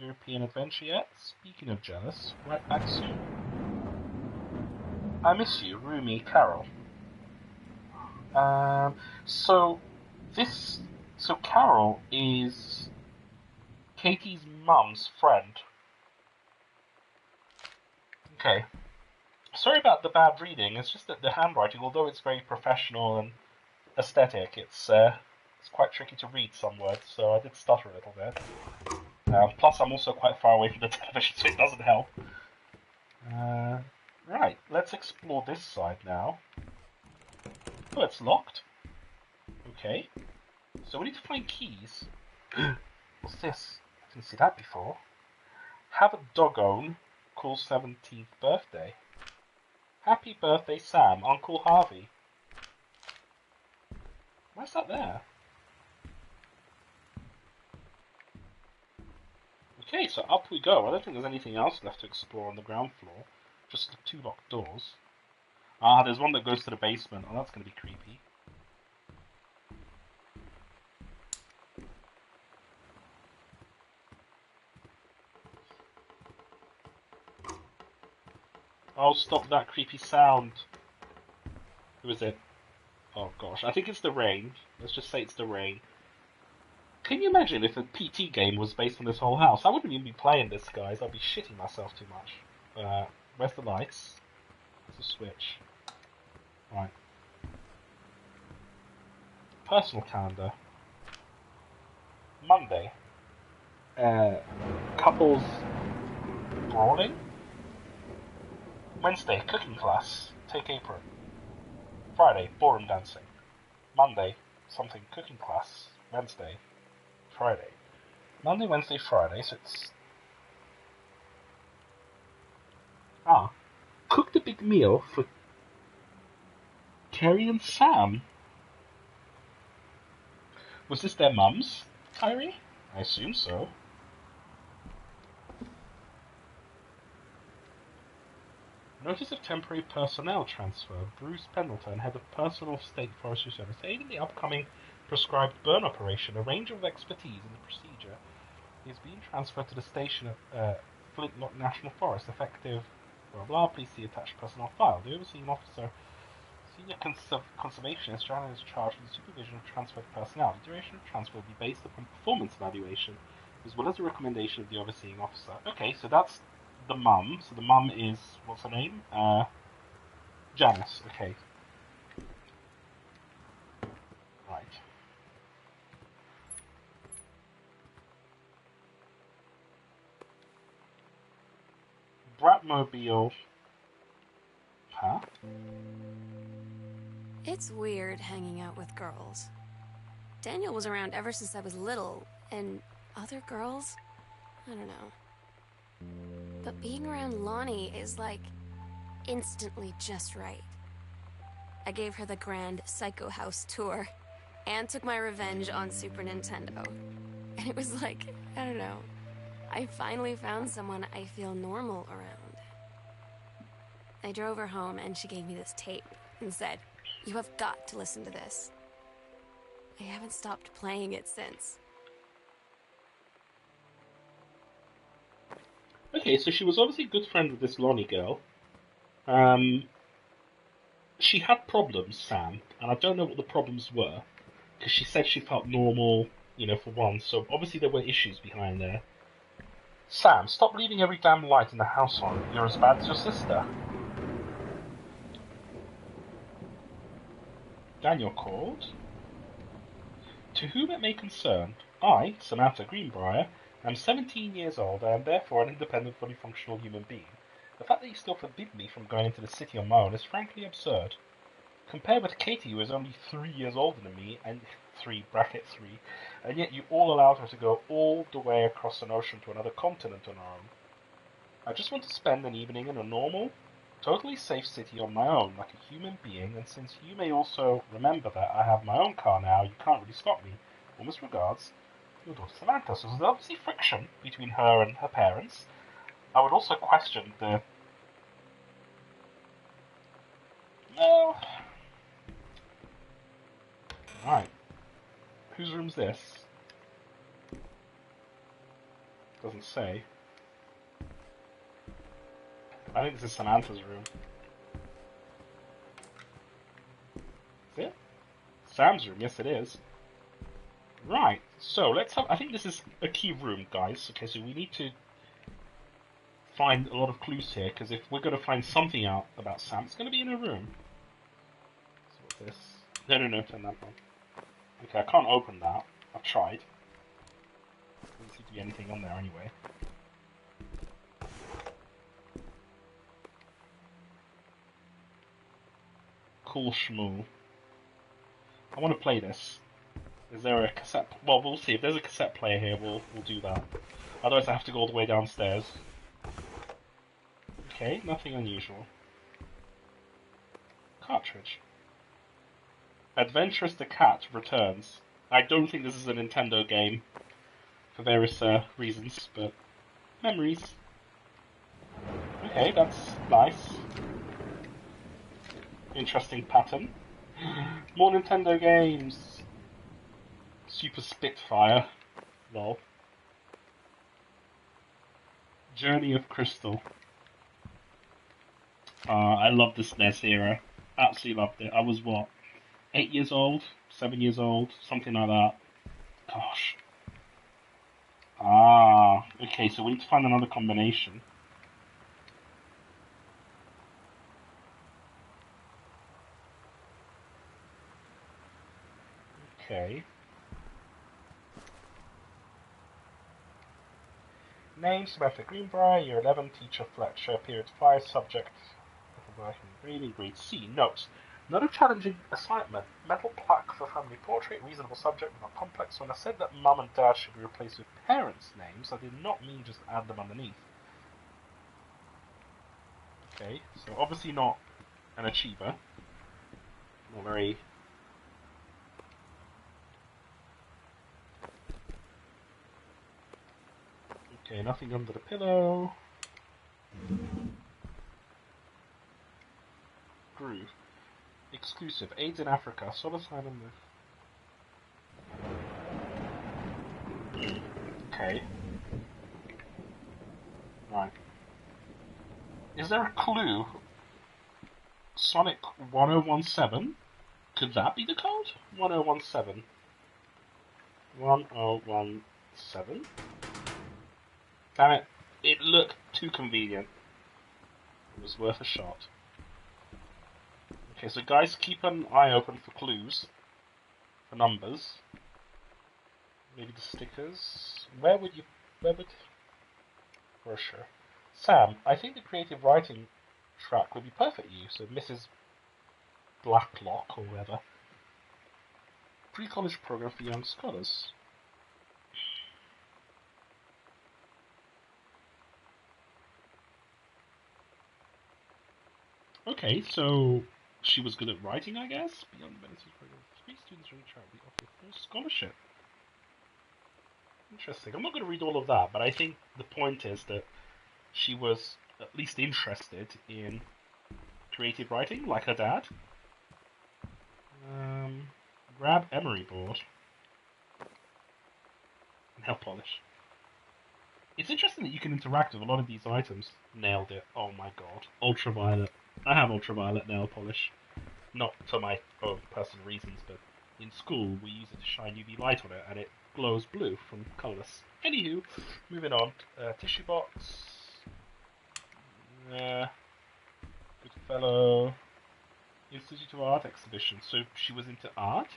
European adventure yet? Speaking of jealous, right back soon. I miss you, Rumi, Carol. So Carol is Katie's mum's friend. Okay. Sorry about the bad reading. It's just that the handwriting, although it's very professional and aesthetic, it's quite tricky to read some words, so I did stutter a little bit. Plus, I'm also quite far away from the television, so it doesn't help. Right, let's explore this side now. Oh, it's locked. Okay. So we need to find keys. What's this? I didn't see that before. Have a doggone cool 17th birthday. Happy birthday, Sam, Uncle Harvey. Why's that there? Okay, so up we go. I don't think there's anything else left to explore on the ground floor. Just the 2 locked doors. Ah, there's one that goes to the basement. Oh, that's going to be creepy. Oh, stop that creepy sound. Who is it? Oh gosh, I think it's the rain. Let's just say it's the rain. Can you imagine if a PT game was based on this whole house? I wouldn't even be playing this, guys. I'd be shitting myself too much. Where's the lights? There's a switch. Right. Personal calendar. Monday. Couples brawling. Wednesday, cooking class. Take apron. Friday, ballroom dancing. Monday, something cooking class. Wednesday, Friday. Monday, Wednesday, Friday, so it's... Cooked a big meal for Kerry and Sam. Was this their mums, Kyrie? I assume so. Notice of temporary personnel transfer. Bruce Pendleton, head of personal state forestry service, aiding the upcoming prescribed burn operation. A ranger of expertise in the procedure is being transferred to the station at Flintlock National Forest, effective blah blah. Please see attached personnel file. The overseeing officer, senior conservationist, general is charged with the supervision of transferred personnel. The duration of transfer will be based upon performance evaluation, as well as the recommendation of the overseeing officer. Okay, so that's the mum. So the mum is, what's her name? Janice. Okay. Right. Bratmobile. Huh? It's weird hanging out with girls. Daniel was around ever since I was little, and other girls? I don't know. But being around Lonnie is like instantly just right. I gave her the grand Psycho House tour and took my revenge on Super Nintendo. And it was like, I don't know, I finally found someone I feel normal around. I drove her home and she gave me this tape and said, "You have got to listen to this." I haven't stopped playing it since. Okay, so she was obviously a good friend with this Lonnie girl. She had problems, Sam, and I don't know what the problems were, because she said she felt normal, for once, so obviously there were issues behind there. Sam, stop leaving every damn light in the house on. You're as bad as your sister. Daniel called. To whom it may concern, I, Samantha Greenbrier, am 17 years old and am therefore an independent, fully functional human being. The fact that you still forbid me from going into the city on my own is frankly absurd. Compared with Katie, who is only 3 years older than me, and 3, and yet you all allowed her to go all the way across an ocean to another continent on her own. I just want to spend an evening in a normal, totally safe city on my own, like a human being, and since you may also remember that I have my own car now, you can't really stop me. Warmest regards, your daughter Samantha. So there's obviously friction between her and her parents. I would also question the... No. Right. Whose room's this? Doesn't say. I think this is Samantha's room. Is it? Sam's room, yes it is. Right, so let's have... I think this is a key room, guys. Okay, so we need to find a lot of clues here, because if we're going to find something out about Sam, it's going to be in her room. So what's this? No, turn that on. Okay, I can't open that. I've tried. Doesn't seem to be anything on there anyway. Cool schmoo. I want to play this. Is there a cassette? Well, we'll see. If there's a cassette player here, we'll do that. Otherwise, I have to go all the way downstairs. Okay, nothing unusual. Cartridge. Adventurous the Cat returns. I don't think this is a Nintendo game for various reasons, but memories. Okay, that's nice. Interesting pattern. More Nintendo games. Super Spitfire. Lol. Journey of Crystal. I love the SNES era. Absolutely loved it. I was what? 8 years old? 7 years old? Something like that. Gosh. Okay, so we need to find another combination. Okay. Name, Samantha Greenbrier, Year 11, Teacher Fletcher, Period 5, Subject, Reading, Grade C. Notes. Not a challenging assignment. Metal plaque for family portrait, reasonable subject, not complex. When I said that mum and dad should be replaced with parents' names, I did not mean just add them underneath. Okay, so obviously not an achiever. Not very... Okay, nothing under the pillow. Groove. Exclusive. AIDS in Africa. Solace Island. Okay. Right. Is there a clue? Sonic 1017? Could that be the code? 1017. 1017? Damn it. It looked too convenient. It was worth a shot. Okay, so guys, keep an eye open for clues. For numbers. Maybe the stickers. Where would... Brochure. Sam, I think the creative writing track would be perfect for you, so Mrs. Blacklock, or whatever. Pre-college program for young scholars. Okay, so she was good at writing, I guess? Beyond the benefits program, 3 students from the track will offer full scholarship. Interesting. I'm not going to read all of that, but I think the point is that she was at least interested in creative writing, like her dad. Grab emery board. Nail polish. It's interesting that you can interact with a lot of these items. Nailed it. Oh my god. Ultraviolet. I have ultraviolet nail polish. Not for my own personal reasons, but in school we use it to shine UV light on it, and it glows blue from colourless. Anywho, moving on. Tissue box. Goodfellow. Institute of Art exhibition. So she was into art?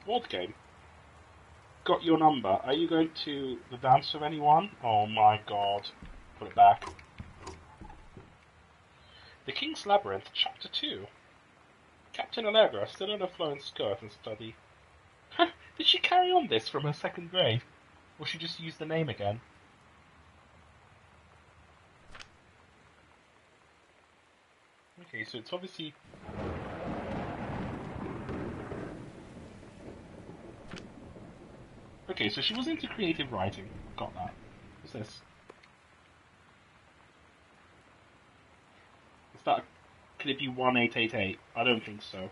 Board game. got your number. Are you going to the dance with anyone? Oh my god. Put it back. The King's Labyrinth, Chapter 2. Captain Allegra, still in a flowing skirt and study. Huh, did she carry on this from her second grade? Or she just used the name again? Okay, so it's obviously... Okay, so she was into creative writing. Got that. What's this? Is that... Could it be 1888? I don't think so.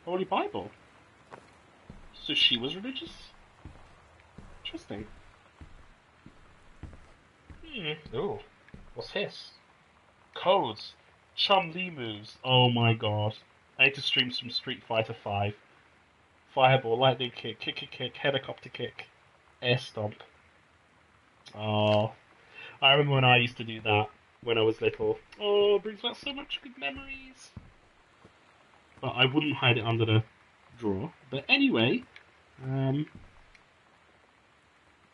Holy Bible. So she was religious? Interesting. Ooh. What's this? Codes. Chun-Li moves. Oh my god. I need to stream some Street Fighter 5. Fireball, lightning kick, kick, helicopter kick, air stomp. Oh. I remember when I used to do that when I was little. Oh, it brings back so much good memories. But I wouldn't hide it under the drawer. But anyway,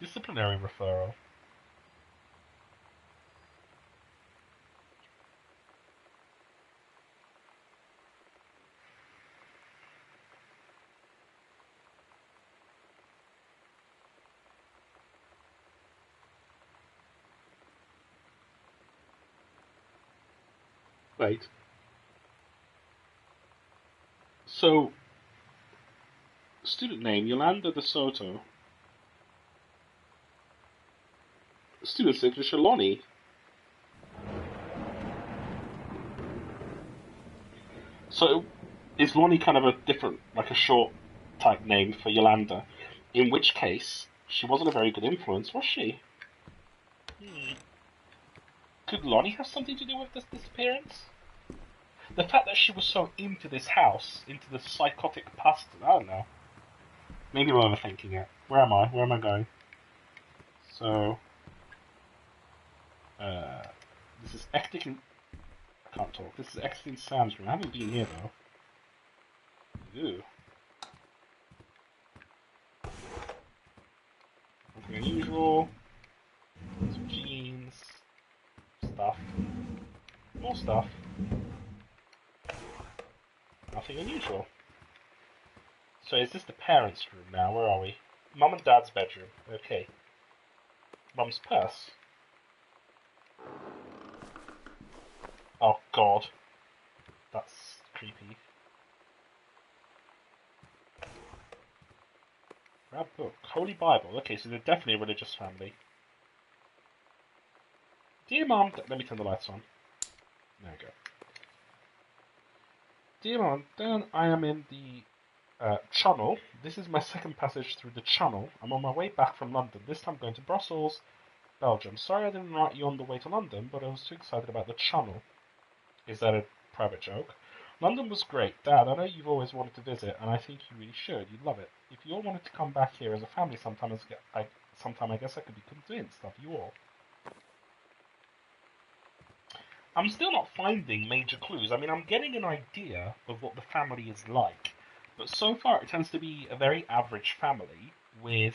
disciplinary referral. Wait. So, student name, Yolanda de Soto. Student signature, Lonnie. So, is Lonnie kind of a different, like a short type name for Yolanda? In which case, she wasn't a very good influence, was she? Could Lonnie have something to do with this disappearance? The fact that she was so into this house, into the psychotic past, I don't know. Maybe I'm overthinking it. Where am I? Where am I going? So, this is Ectic in... I can't talk. This is Ectic in Sam's room. I haven't been here, though. Ooh. Nothing unusual. Some jeans. Stuff. More stuff. Nothing unusual. So is this the parents' room now? Where are we? Mum and Dad's bedroom. Okay. Mum's purse. Oh god. That's creepy. Grab book. Holy Bible. Okay, so they're definitely a religious family. Dear Mum... Let me turn the lights on. There we go. Dear Mum, Dan, I am in the Channel. This is my second passage through the Channel. I'm on my way back from London. This time going to Brussels, Belgium. Sorry I didn't write you on the way to London, but I was too excited about the Channel. Is that a private joke? London was great. Dad, I know you've always wanted to visit, and I think you really should. You'd love it. If you all wanted to come back here as a family sometime, I guess I could be convinced of you all. I'm still not finding major clues. I mean, I'm getting an idea of what the family is like, but so far it tends to be a very average family with,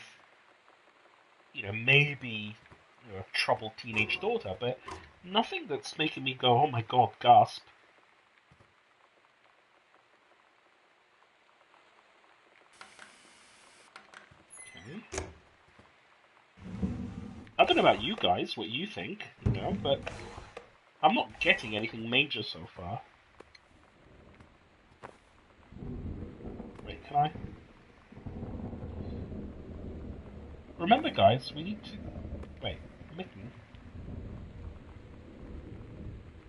maybe a troubled teenage daughter, but nothing that's making me go, oh my god, gasp. Okay. I don't know about you guys, what you think, but I'm not getting anything major so far. Wait, can I? Remember, guys, we need to... Wait, mitten.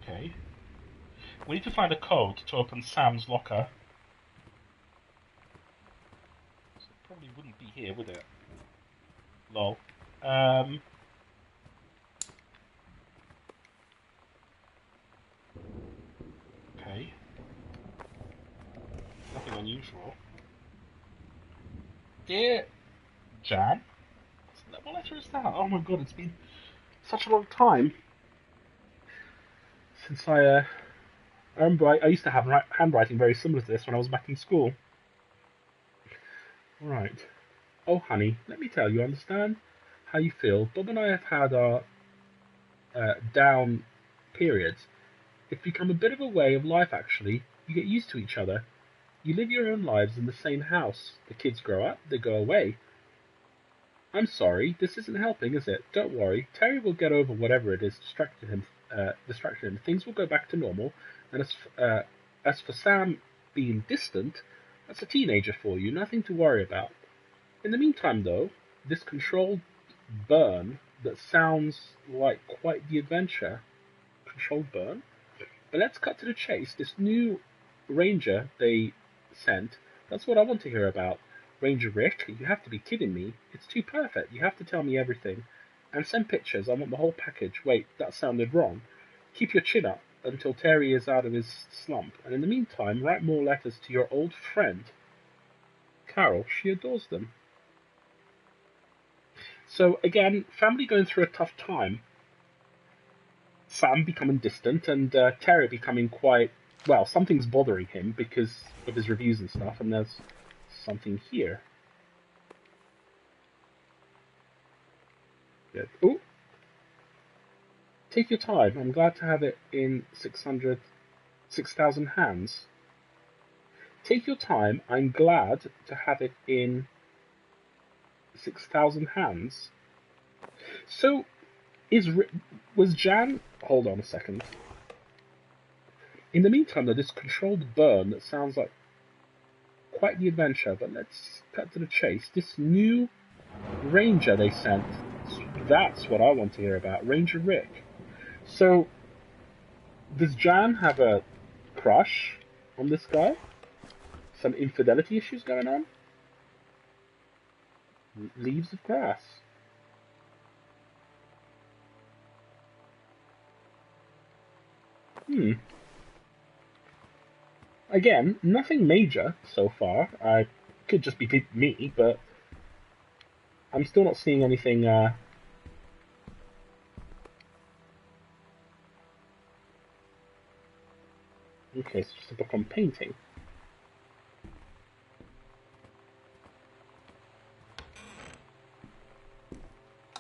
Okay. We need to find a code to open Sam's locker. So it probably wouldn't be here, would it? Lol. Okay. Nothing unusual. Dear Jan? What letter is that? Oh my god, it's been such a long time since I I remember I used to have handwriting very similar to this when I was back in school. Right. Oh, honey, let me tell you, understand how you feel. Bob and I have had our down periods. It's become a bit of a way of life, actually. You get used to each other. You live your own lives in the same house. The kids grow up, they go away. I'm sorry, this isn't helping, is it? Don't worry, Terry will get over whatever it is distracted him. Things will go back to normal. And as for Sam being distant, that's a teenager for you, nothing to worry about. In the meantime, though, this controlled burn that sounds like quite the adventure. Controlled burn? But let's cut to the chase. This new ranger they sent, that's what I want to hear about. Ranger Rick, you have to be kidding me. It's too perfect. You have to tell me everything. And send pictures. I want the whole package. Wait, that sounded wrong. Keep your chin up until Terry is out of his slump. And in the meantime, write more letters to your old friend, Carol. She adores them. So again, family going through a tough time. Sam becoming distant and Terry becoming quite, well, something's bothering him because of his reviews and stuff, and there's something here. Good. Ooh. Take your time. I'm glad to have it in 6,000 hands. Take your time. I'm glad to have it in 6,000 hands. So, was Jan... Hold on a second. In the meantime, though, this controlled burn that sounds like quite the adventure, but let's cut to the chase. This new ranger they sent, that's what I want to hear about. Ranger Rick. So, does Jan have a crush on this guy? Some infidelity issues going on? Leaves of grass. Again, nothing major so far. I could just be me, but I'm still not seeing anything. Okay, so just a book on painting.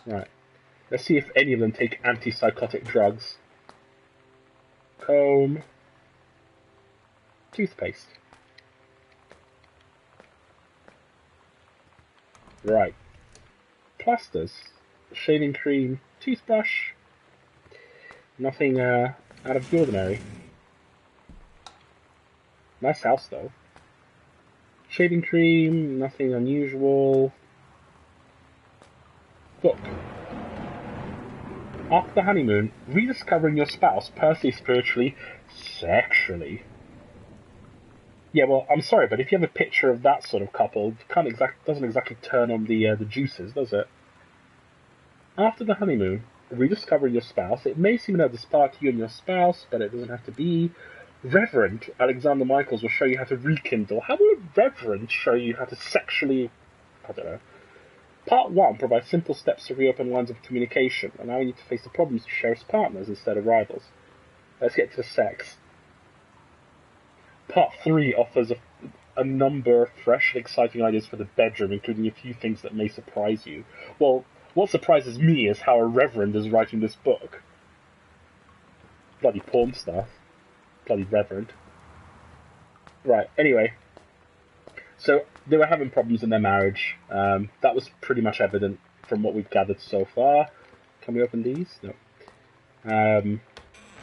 Right. Let's see if any of them take antipsychotic drugs. Comb. Toothpaste. Right. Plasters. Shaving cream. Toothbrush. Nothing out of the ordinary. Nice house, though. Shaving cream. Nothing unusual. Book. After the honeymoon, rediscovering your spouse, personally, spiritually, sexually. Yeah, well, I'm sorry, but if you have a picture of that sort of couple, it doesn't exactly turn on the juices, does it? After the honeymoon, rediscovering your spouse, it may seem another spark to you and your spouse, but it doesn't have to be. Reverend Alexander Michaels will show you how to rekindle. How will a reverend show you how to sexually... I don't know. Part 1 provides simple steps to reopen lines of communication, allowing you to face the problems to share as partners instead of rivals. Let's get to the sex. Part 3 offers a number of fresh and exciting ideas for the bedroom, including a few things that may surprise you. Well, what surprises me is how a reverend is writing this book. Bloody porn stuff. Bloody reverend. Right, anyway. So, they were having problems in their marriage. That was pretty much evident from what we've gathered so far. Can we open these? No.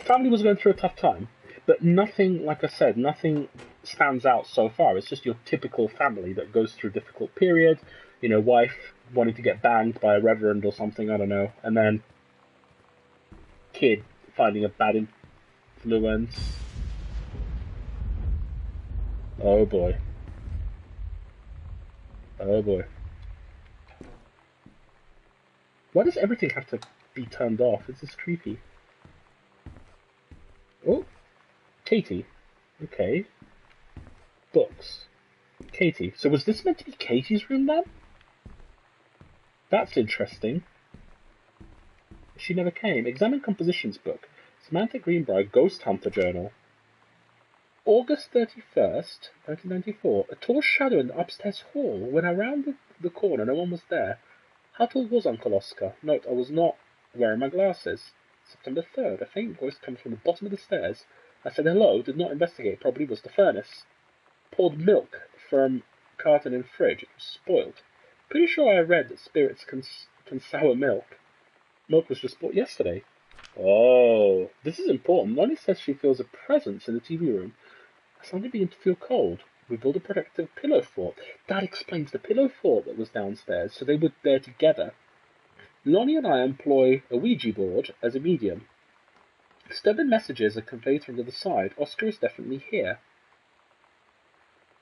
Family was going through a tough time. But nothing, like I said, nothing stands out so far. It's just your typical family that goes through a difficult period. You know, wife wanting to get banged by a reverend or something, I don't know. And then kid finding a bad influence. Oh boy. Oh boy. Why does everything have to be turned off? This is creepy. Oh. Katie. Okay. Books. Katie. So was this meant to be Katie's room then? That's interesting. She never came. Examine Compositions book. Samantha Greenbrier Ghost Hunter Journal. August 31st, 1994. A tall shadow in the upstairs hall. When I rounded the corner, no one was there. How tall was Uncle Oscar? Note, I was not wearing my glasses. September 3rd. A faint voice comes from the bottom of the stairs. I said hello, did not investigate. Probably was the furnace. Poured milk from carton in fridge. It was spoiled. Pretty sure I read that spirits can sour milk. Milk was just bought yesterday. Oh, this is important. Lonnie says she feels a presence in the TV room. I suddenly begin to feel cold. We built a protective pillow fort. That explains the pillow fort that was downstairs, so they were there together. Lonnie and I employ a Ouija board as a medium. Stubborn messages are conveyed from the other side. Oscar is definitely here.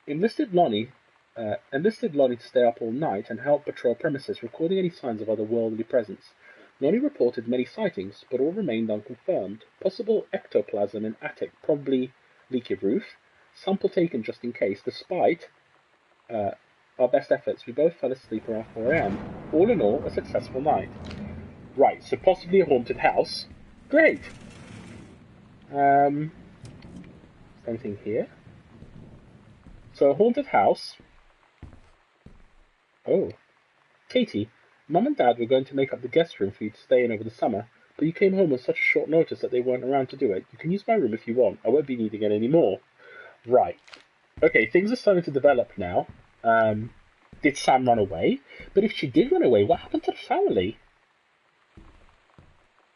Enlisted Lonnie to stay up all night and help patrol premises, recording any signs of otherworldly presence. Lonnie reported many sightings, but all remained unconfirmed. Possible ectoplasm in attic, probably leaky roof. Sample taken just in case. Despite our best efforts, we both fell asleep around 4 a.m. All in all, a successful night. Right, so possibly a haunted house. Great! Anything here? So a haunted house. Oh. Katie, Mum and Dad were going to make up the guest room for you to stay in over the summer, but you came home on such a short notice that they weren't around to do it. You can use my room if you want. I won't be needing it anymore. Right. Okay, things are starting to develop now. Did Sam run away? But if she did run away, what happened to the family?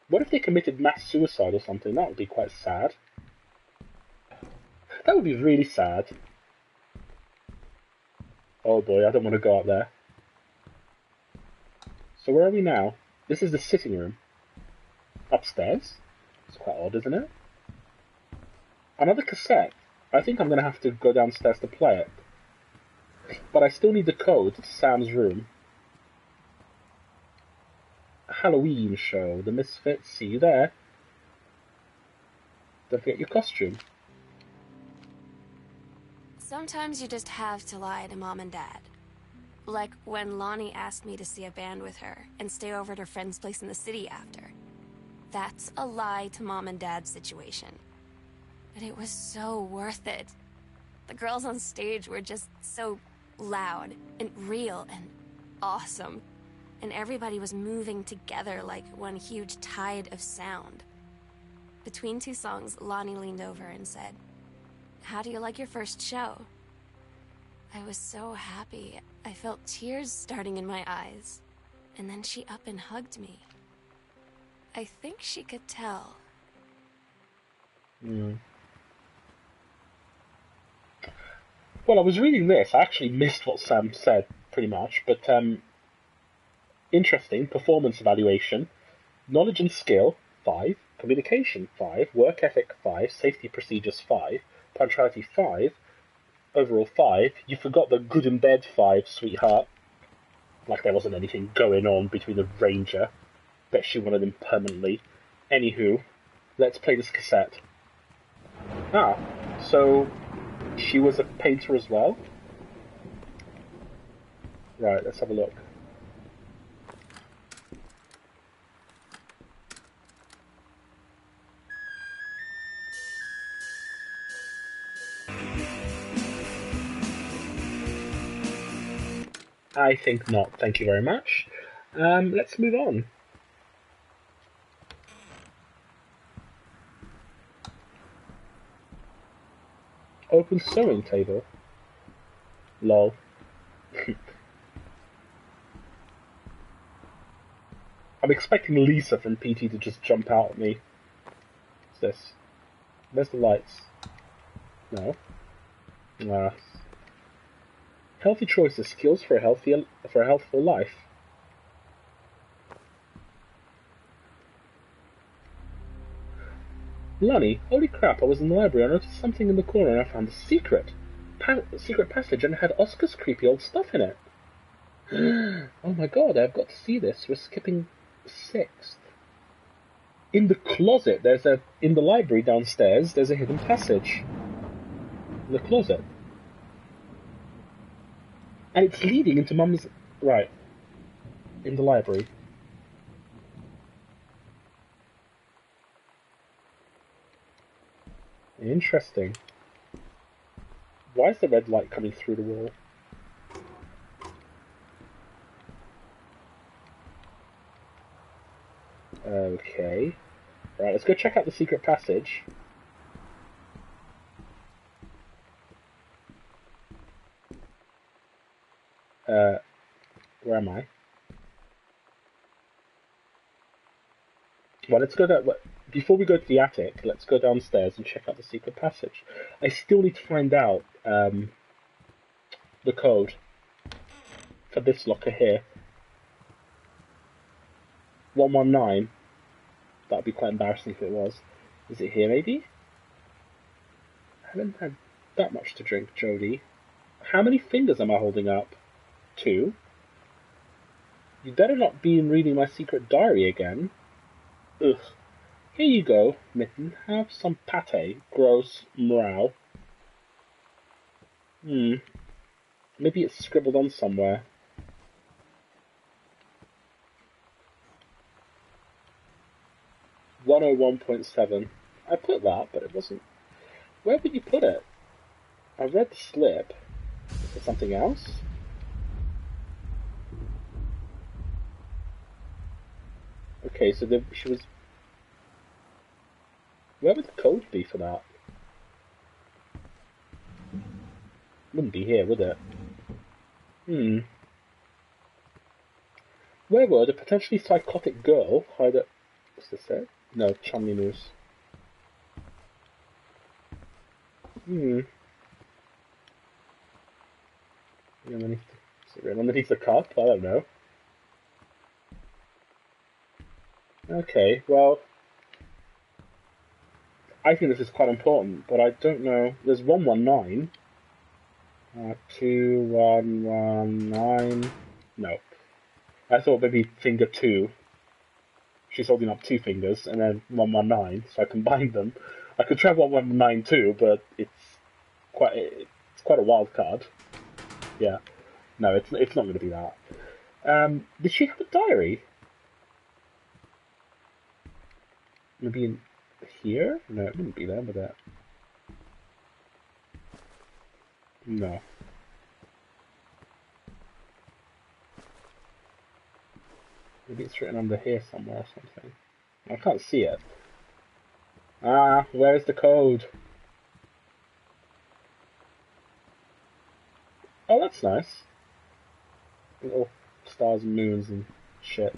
What if they committed mass suicide or something? That would be quite sad. That would be really sad. Oh boy, I don't want to go up there. So where are we now? This is the sitting room. Upstairs? It's quite odd, isn't it? Another cassette. I think I'm going to have to go downstairs to play it. But I still need the code to Sam's room. Halloween show. The Misfits. See you there. Don't forget your costume. Sometimes you just have to lie to Mom and Dad. Like when Lonnie asked me to see a band with her and stay over at her friend's place in the city after. That's a lie to Mom and Dad's situation. But it was so worth it. The girls on stage were just so loud and real and awesome. And everybody was moving together like one huge tide of sound. Between two songs, Lonnie leaned over and said, "How do you like your first show?" I was so happy. I felt tears starting in my eyes. And then she up and hugged me. I think she could tell. Well, I was reading this. I actually missed what Sam said, pretty much. But, interesting. Performance evaluation. Knowledge and skill, 5. Communication, 5. Work ethic, 5. Safety procedures, 5. Punctuality, 5. Overall, 5. You forgot the good in bed 5, sweetheart. Like there wasn't anything going on between the Ranger. Bet she wanted him permanently. Anywho, let's play this cassette. Ah, so she was a painter as well? Right, let's have a look. I think not, thank you very much. Let's move on. Open sewing table. Lol. I'm expecting Lisa from PT to just jump out at me. What's this? Where's the lights? No. Ah. Healthy choices, skills for a healthful life. Lonnie, holy crap, I was in the library, I noticed something in the corner and I found a secret passage and it had Oscar's creepy old stuff in it. Oh my god, I've got to see this. We're skipping 6th. In the closet, in the library downstairs, there's a hidden passage. In the closet. And it's leading into Mum's... Right. In the library. Interesting. Why is the red light coming through the wall? Okay. Right, let's go check out the secret passage. Where am I? Well, let's go down. Before we go to the attic, let's go downstairs and check out the secret passage. I still need to find out the code for this locker here. 119. That'd be quite embarrassing if it was. Is it here, maybe? I haven't had that much to drink, Jodie. How many fingers am I holding up? 2? You better not be reading my secret diary again. Ugh. Here you go, Mitten. Have some pate. Gross. Morale. Maybe it's scribbled on somewhere. .101.7. I put that, but it wasn't... Where would you put it? I read the slip. Is it something else? Okay, so she was... Where would the code be for that? Wouldn't be here, would it? Where would a potentially psychotic girl hide a... What's this say? No, Chumley Moose. Is it written underneath the cup? I don't know. Okay, well... I think this is quite important, but I don't know. There's 119. 2119. No. I thought maybe finger 2. She's holding up 2 fingers, and then 119, so I combined them. I could try 119 too, but it's quite a wild card. Yeah. No, it's not going to be that. Did she have a diary? Maybe in here? No, it wouldn't be there, would it? No. Maybe it's written under here somewhere or something. I can't see it. Ah, where's the code? Oh, that's nice. Little stars and moons and shit.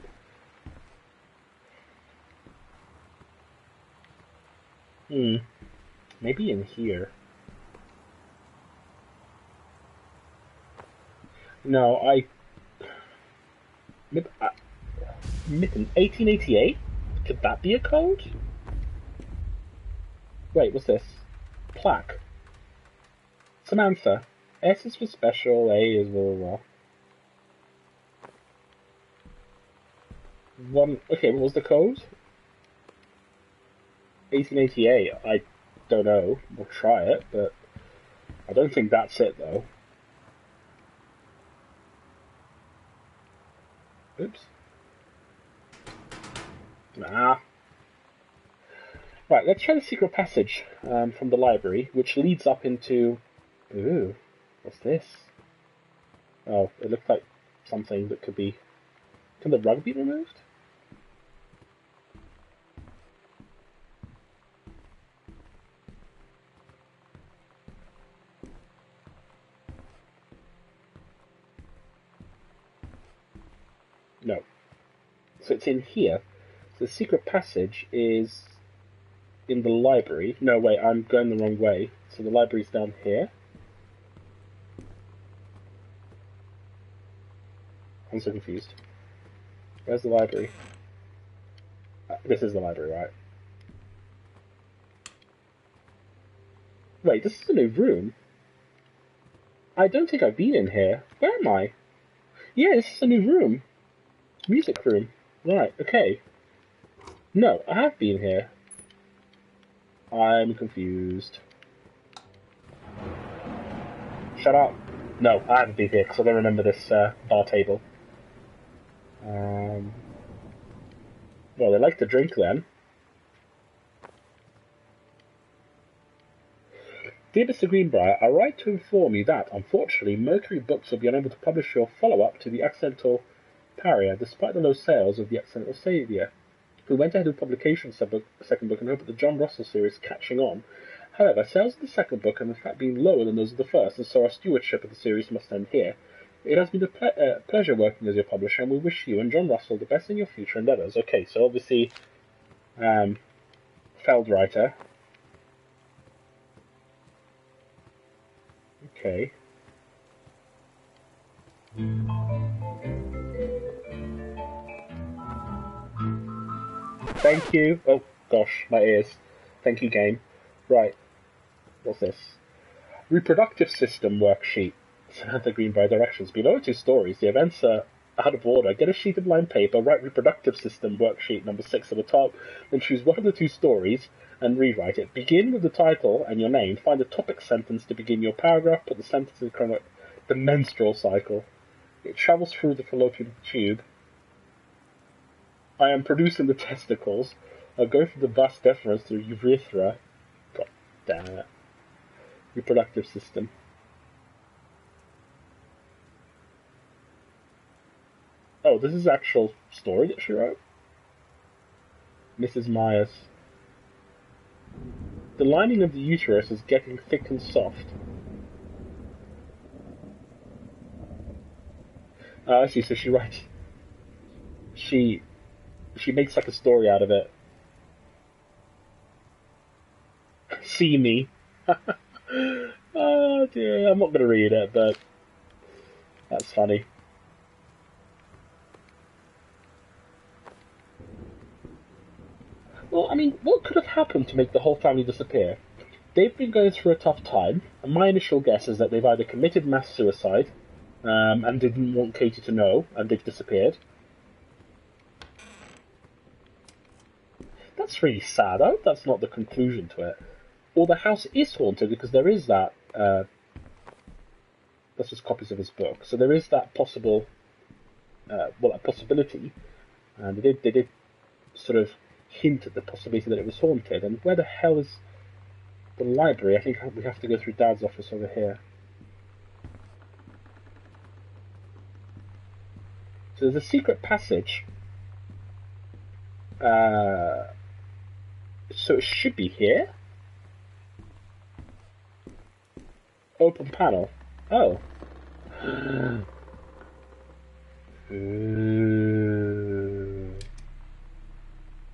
Maybe in here. No, Mitten, 1888? Could that be a code? Wait, what's this? Plaque. Samantha. S is for special, A is blah blah blah. Okay, what was the code? 1888. I don't know. We'll try it, but I don't think that's it, though. Oops. Nah. Right, let's try the secret passage from the library, which leads up into... Ooh, what's this? Oh, it looks like something that could be... Can the rug be removed? No. So it's in here. So the secret passage is in the library. No, wait, I'm going the wrong way. So the library's down here. I'm so confused. Where's the library? This is the library, right? Wait, this is a new room. I don't think I've been in here. Where am I? Yeah, this is a new room. Music room. Right, okay. No, I have been here. I'm confused. Shut up. No, I haven't been here because I don't remember this bar table. Well, they like to drink then. Dear Mr. Greenbrier, I write to inform you that, unfortunately, Mercury Books will be unable to publish your follow-up to The Accidental Pariah, despite the low sales of The Accidental Savior. We went ahead with publication of the second book and hope that the John Russell series catching on. However, sales of the second book have in fact been lower than those of the first, and so our stewardship of the series must end here. It has been a pleasure working as your publisher, and we wish you and John Russell the best in your future endeavours. Okay, so obviously, Feldwriter. Okay. Thank you. Oh gosh, my ears. Thank you, game. Right. What's this? Reproductive system worksheet. Samantha Greenbrier directions. Below 2 stories. The events are out of order. Get a sheet of lined paper, write reproductive system worksheet number 6 at the top, then choose one of the 2 stories and rewrite it. Begin with the title and your name. Find a topic sentence to begin your paragraph. Put the sentence in the menstrual cycle. It travels through the fallopian tube. I am producing the testicles. I'll go through the vas deferens through urethra. God damn it. Reproductive system. Oh, this is actual story that she wrote? Mrs. Myers. The lining of the uterus is getting thick and soft. I see, so she writes... She makes like a story out of it. See me. Oh dear, I'm not going to read it, but that's funny. Well, I mean, what could have happened to make the whole family disappear? They've been going through a tough time, and my initial guess is that they've either committed mass suicide, and didn't want Katie to know, and they've disappeared. That's really sad. I hope that's not the conclusion to it. Or the house is haunted, because there is that, that's just copies of his book, so there is that possible, that possibility, and they did sort of hint at the possibility that it was haunted, and where the hell is the library? I think we have to go through Dad's office over here. So there's a secret passage. So it should be here? Open panel. Oh.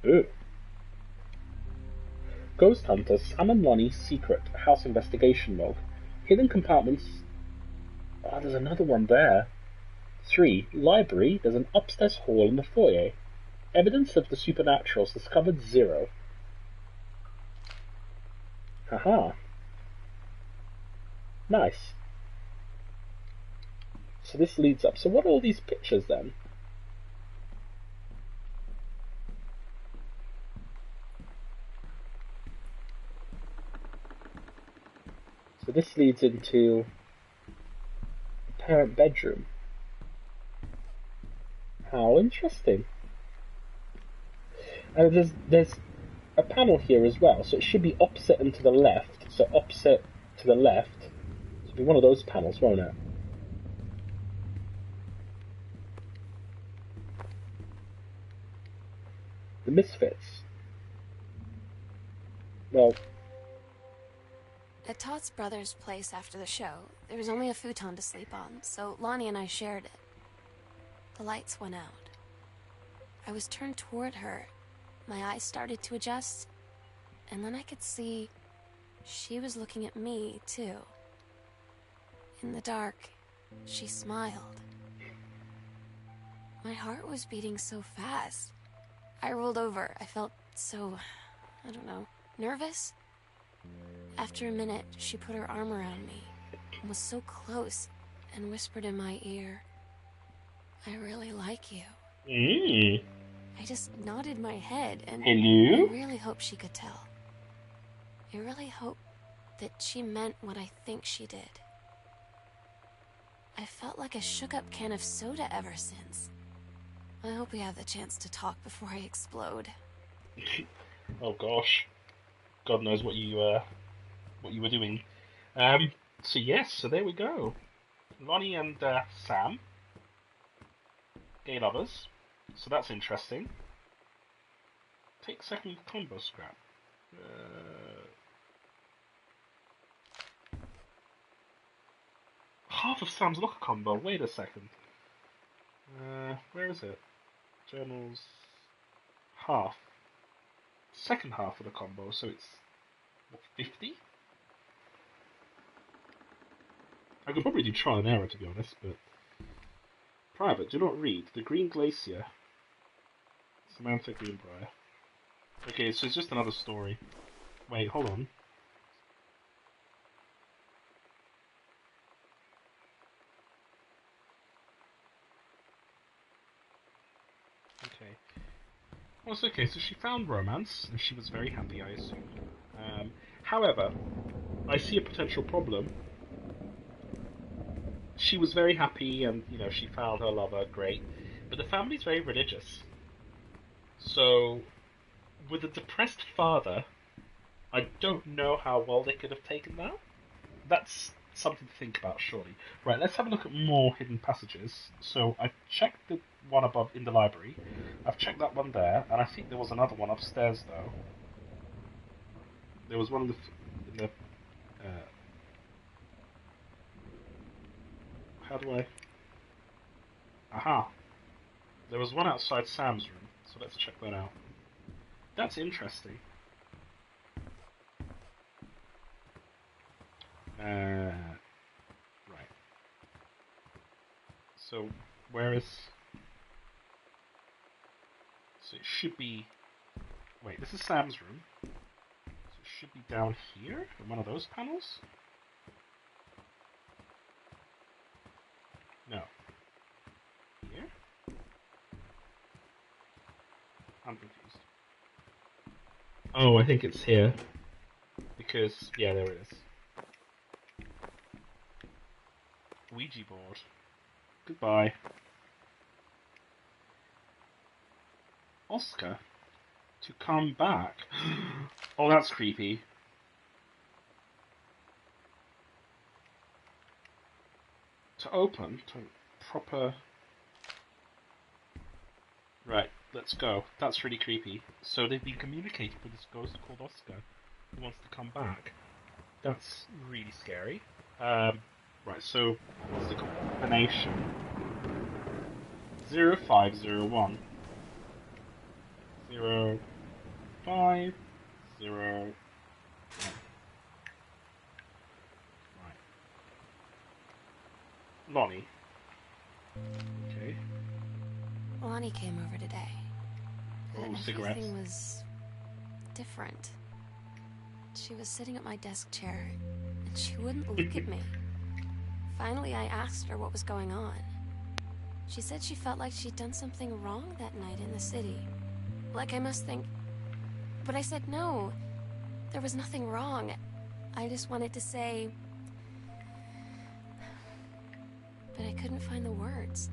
Ooh. Ghost Hunter, Sam and Lonnie's secret house investigation log. Hidden compartments. Oh, there's another one there. 3. Library. There's an upstairs hall in the foyer. Evidence of the supernaturals discovered 0. Haha. Nice. So this leads up. So what are all these pictures then? So this leads into the parent bedroom. How interesting. And there's a panel here as well, so it should be opposite and to the left. So opposite to the left. So it'll be one of those panels, won't it? The Misfits. Well, at Todd's brother's place after the show, there was only a futon to sleep on, so Lonnie and I shared it. The lights went out. I was turned toward her. My eyes started to adjust, and then I could see she was looking at me, too. In the dark, she smiled. My heart was beating so fast. I rolled over. I felt so, I don't know, nervous. After a minute, she put her arm around me and was so close and whispered in my ear, "I really like you." I just nodded my head and hello? I really hope she could tell. I really hope that she meant what I think she did. I felt like a shook-up can of soda ever since. I hope we have the chance to talk before I explode. Oh gosh. God knows what you were doing. So yes, so there we go. Lonnie and Sam, gay lovers. So that's interesting. Take second combo scrap. Half of Sam's locker combo. Wait a second. Where is it? Journals. Half. Second half of the combo, so it's what, 50? I could probably do trial and error to be honest, but private, do not read. The Green Glacier. Samantha Greenbrier. Okay, so it's just another story. Wait, hold on. Okay. Well, it's okay, so she found romance, and she was very happy, I assume. However, I see a potential problem. She was very happy, and, you know, she found her lover, great. But the family's very religious. So, with a depressed father, I don't know how well they could have taken that. That's something to think about, surely. Right, let's have a look at more hidden passages. So I've checked the one above in the library. I've checked that one there, and I think there was another one upstairs, though. There was one in the how do I... Aha! There was one outside Sam's room, so let's check that out. That's interesting. Right. So, where is... So it should be... Wait, this is Sam's room. So it should be down here, in one of those panels? No. Here? I'm confused. Oh, I think it's here. Because, yeah, there it is. Ouija board. Goodbye. Oscar? To come back? Oh, that's creepy. To open? To proper... Right, let's go. That's really creepy. So they've been communicating with this ghost called Oscar, who wants to come back. That's really scary. Right, so what's the combination? 0501. 0501. Right. Lonnie. Okay. Lonnie came over today. Oh, cigarettes. Everything was different. She was sitting at my desk chair, and she wouldn't look at me. Finally, I asked her what was going on. She said she felt like she'd done something wrong that night in the city. Like I must think... But I said no. There was nothing wrong. I just wanted to say... But I couldn't find the words.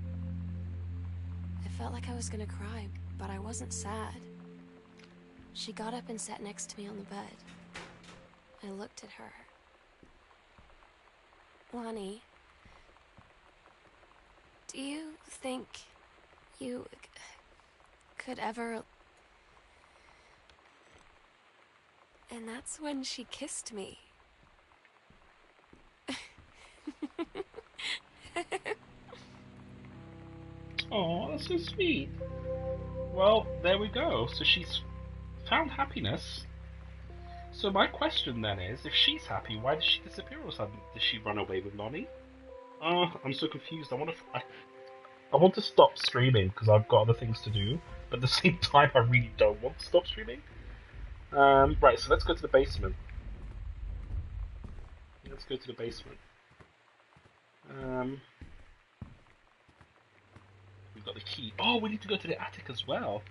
I felt like I was gonna cry, but I wasn't sad. She got up and sat next to me on the bed. I looked at her. Lonnie, do you think you could ever... And that's when she kissed me. Oh, that's so sweet. Well, there we go. So she's found happiness. So my question then is, if she's happy, why did she disappear all of a sudden? Did she run away with Lonnie? I'm so confused. I want to stop streaming because I've got other things to do, but at the same time, I really don't want to stop streaming. Right, so let's go to the basement. Let's go to the basement. We've got the key. Oh, we need to go to the attic as well.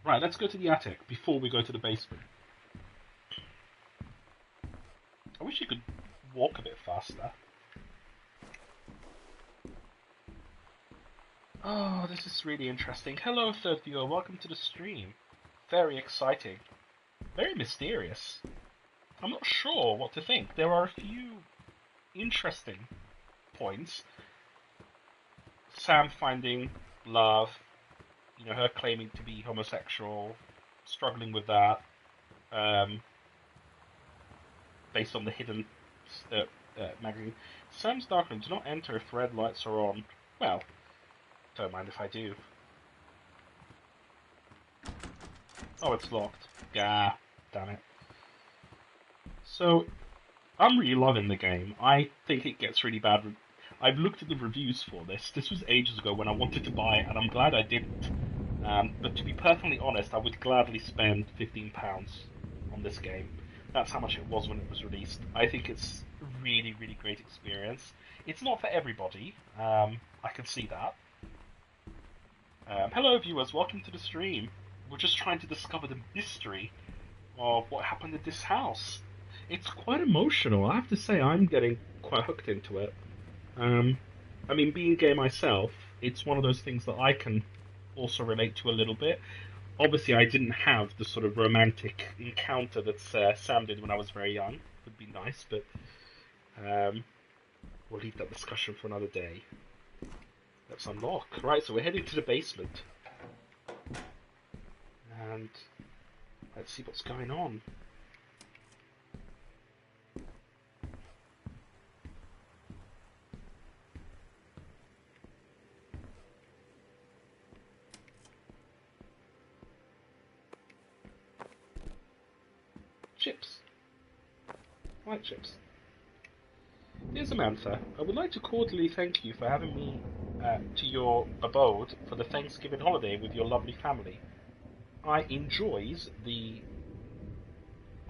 Right, let's go to the attic before we go to the basement. I wish you could walk a bit faster. Oh, this is really interesting. Hello, third viewer. Welcome to the stream. Very exciting. Very mysterious. I'm not sure what to think. There are a few interesting points. Sam finding love, her claiming to be homosexual, struggling with that, um, based on the hidden magazine. Sam's darkroom. Do not enter if red lights are on. Well, don't mind if I do. Oh, it's locked. Gah, damn it. So, I'm really loving the game. I think it gets really bad. I've looked at the reviews for this. This was ages ago when I wanted to buy it, and I'm glad I didn't. But to be perfectly honest, I would gladly spend £15 on this game. That's how much it was when it was released. I think it's a really, really great experience. It's not for everybody. I can see that. Hello, viewers. Welcome to the stream. We're just trying to discover the mystery of what happened at this house. It's quite emotional. I have to say, I'm getting quite hooked into it. I mean, being gay myself, it's one of those things that I can also relate to a little bit. Obviously, I didn't have the sort of romantic encounter that Sam did when I was very young. It would be nice, but we'll leave that discussion for another day. Let's unlock. Right, so we're heading to the basement. And let's see what's going on. Chips. White chips. Dear Samantha, I would like to cordially thank you for having me to your abode for the Thanksgiving holiday with your lovely family. I enjoys the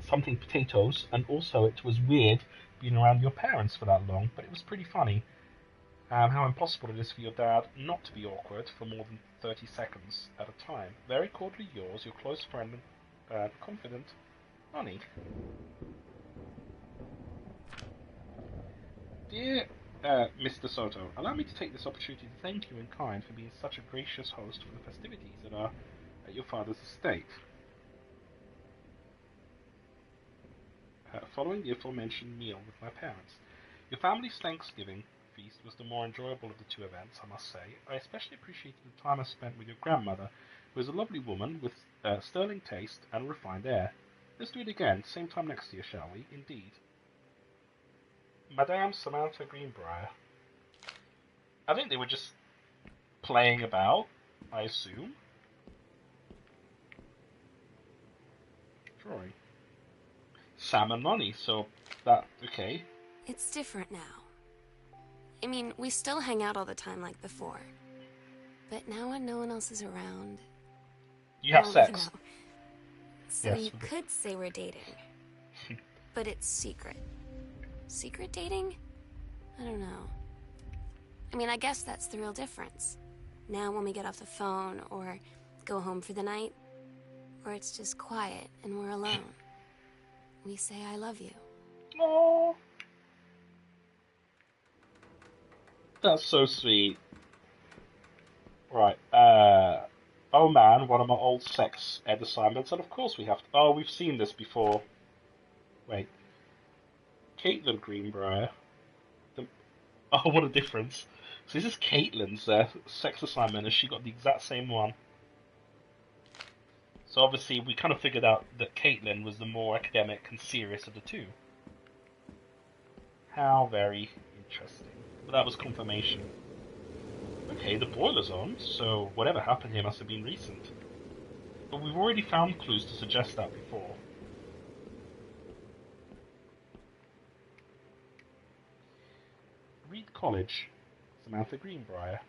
something potatoes, and also it was weird being around your parents for that long, but it was pretty funny. How impossible it is for your dad not to be awkward for more than 30 seconds at a time. Very cordially yours, your close friend and confidant, Honey. Dear Mr. Soto, allow me to take this opportunity to thank you in kind for being such a gracious host for the festivities that are at your father's estate. Following the aforementioned meal with my parents, your family's Thanksgiving feast was the more enjoyable of the two events, I must say. I especially appreciated the time I spent with your grandmother, who is a lovely woman with sterling taste and refined air. Let's do it again, same time next year, shall we? Indeed. Madame Samantha Greenbrier. I think they were just playing about, I assume. Drawing. Sam and Nonny, so that, okay. It's different now. I mean, we still hang out all the time like before. But now when no one else is around... You have sex. No. So yes, you could say we're dating. But it's secret. Secret dating? I don't know. I mean, I guess that's the real difference. Now when we get off the phone, or go home for the night, or it's just quiet and we're alone, we say I love you. Aww. That's so sweet. Right, oh man, one of my old sex ed assignments, and of course we have to... Oh, we've seen this before. Wait. Caitlin Greenbrier. Oh, what a difference. So this is Caitlin's sex assignment, and she got the exact same one. So obviously we kind of figured out that Caitlin was the more academic and serious of the two. How very interesting. But that was confirmation. Okay, the boiler's on, so whatever happened here must have been recent. But we've already found clues to suggest that before. Reed College, Samantha Greenbrier.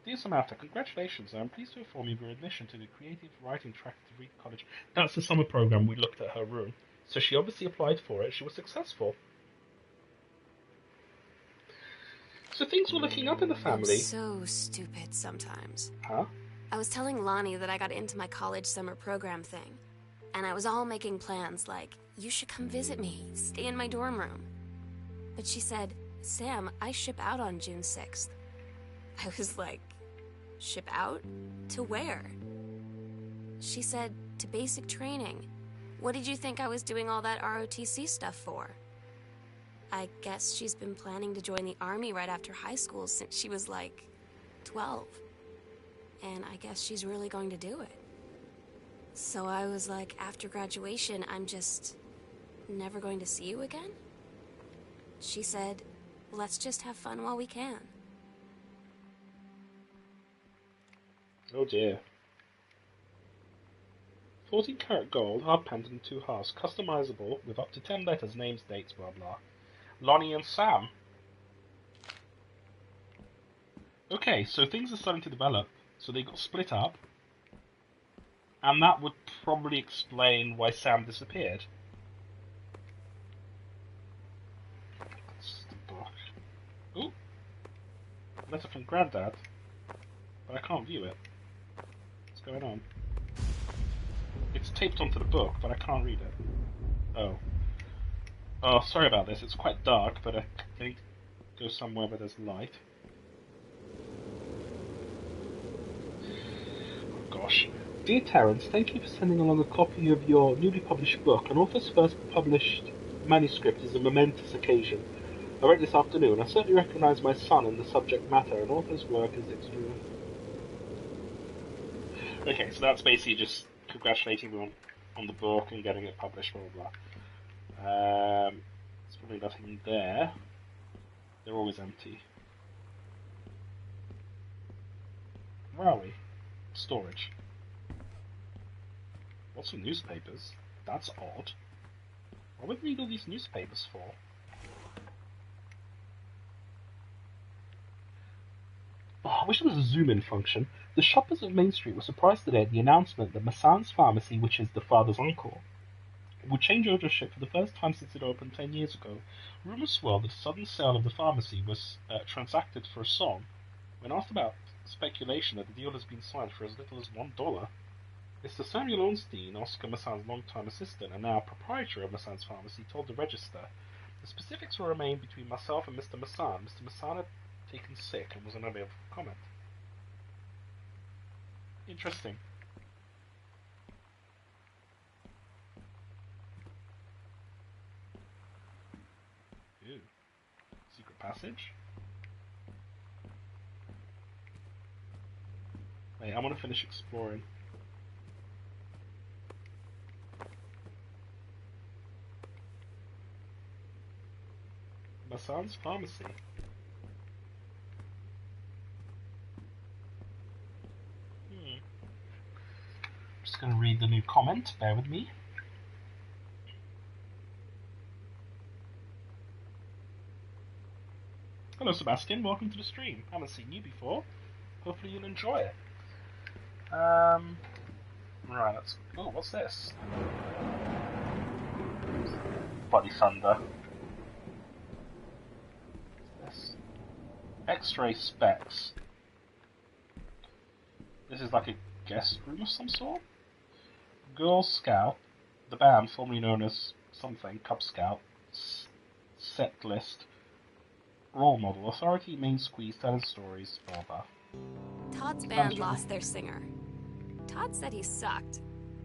Dear Samantha, congratulations. I'm pleased to inform you of your admission to the creative writing track at Reed College. That's the summer program we looked at her room. So she obviously applied for it. She was successful. So things were looking up in the family. I'm so stupid sometimes. Huh? I was telling Lonnie that I got into my college summer program thing. And I was all making plans like, you should come visit me, stay in my dorm room. But she said, Sam, I ship out on June 6th. I was like, ship out? To where? She said, to basic training. What did you think I was doing all that ROTC stuff for? I guess she's been planning to join the army right after high school since she was like 12. And I guess she's really going to do it. So I was like, after graduation, I'm just never going to see you again? She said, let's just have fun while we can. Oh dear. 14 karat gold, hard pendant, 2 halves, customizable with up to 10 letters, names, dates, blah blah. Lonnie and Sam. Okay, so things are starting to develop. So they got split up. And that would probably explain why Sam disappeared. That's the book. Ooh! Letter from Grandad. But I can't view it. What's going on? It's taped onto the book, but I can't read it. Oh. Oh, sorry about this. It's quite dark, but I need to go somewhere where there's light. Oh gosh. Dear Terence, thank you for sending along a copy of your newly published book. An author's first published manuscript is a momentous occasion. I read this afternoon. I certainly recognise my son in the subject matter. An author's work is extremely... Okay, so that's basically just congratulating me on the book and getting it published, blah blah blah. There's probably nothing there. They're always empty. Where are we? Storage. Lots of newspapers. That's odd. What would we need all these newspapers for? Oh, I wish there was a zoom-in function. The shoppers of Main Street were surprised today at the announcement that Massan's pharmacy, which is the father's uncle, would change ownership for the first time since it opened 10 years ago. Rumours swirled that a sudden sale of the pharmacy was transacted for a song. When asked about speculation that the deal has been signed for as little as $1, Mr. Samuel Ornstein, Oscar Massan's longtime assistant and now proprietor of Massan's pharmacy, told the Register the specifics will remain between myself and Mr. Massan. Mr. Massan had taken sick and was unable to comment. Interesting. Ooh. Secret passage? Wait, I want to finish exploring. Massan's pharmacy. Just going to read the new comment, bear with me. Hello Sebastian, welcome to the stream. Haven't seen you before. Hopefully you'll enjoy it. Right, let's... Oh, what's this? Bloody thunder. What's this? X-ray specs. This is like a guest room of some sort? Girl Scout, the band formerly known as something, Cub Scout, set list, role model, authority, main squeeze, telling stories, blah blah. Todd's band lost their singer. Todd said he sucked.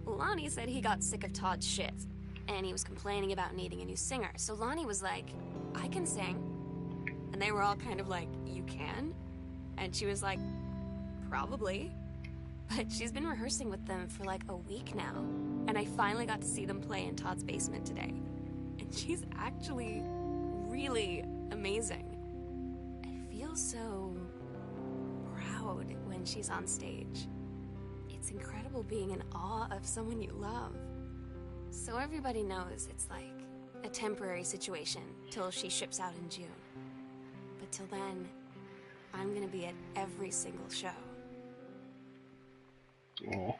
Lonnie said he got sick of Todd's shit, and he was complaining about needing a new singer. So Lonnie was like, I can sing. And they were all kind of like, you can? And she was like, probably. But she's been rehearsing with them for like a week now, and I finally got to see them play in Todd's basement today. And she's actually really amazing. I feel so proud when she's on stage. It's incredible being in awe of someone you love. So everybody knows it's like a temporary situation till she ships out in June. But till then, I'm gonna be at every single show. Oh.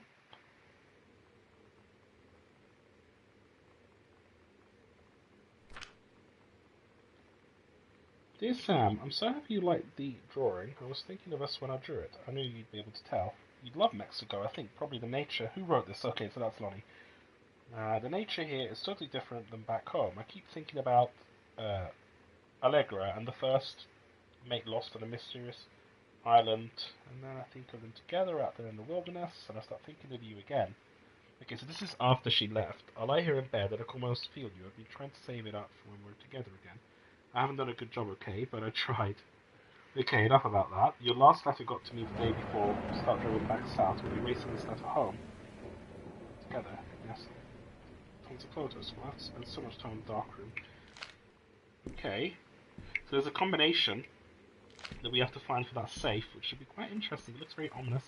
Dear Sam, I'm so happy you liked the drawing. I was thinking of us when I drew it. I knew you'd be able to tell. You'd love Mexico, I think. Probably the nature. Who wrote this? Okay, so that's Lonnie. The nature here is totally different than back home. I keep thinking about Allegra and the first mate lost on a mysterious island, and then I think of them together out there in the wilderness, and I start thinking of you again. Okay, so this is after she left. I lie here in bed and I can almost feel you. I've been trying to save it up for when we're together again. I haven't done a good job, okay, but I tried. Okay, enough about that. Your last letter got to me the day before we start driving back south. We'll be racing this letter home. Together, yes. Tons of photos. We'll have to spend so much time in the dark room. Okay. So there's a combination that we have to find for that safe, which should be quite interesting. It looks very ominous.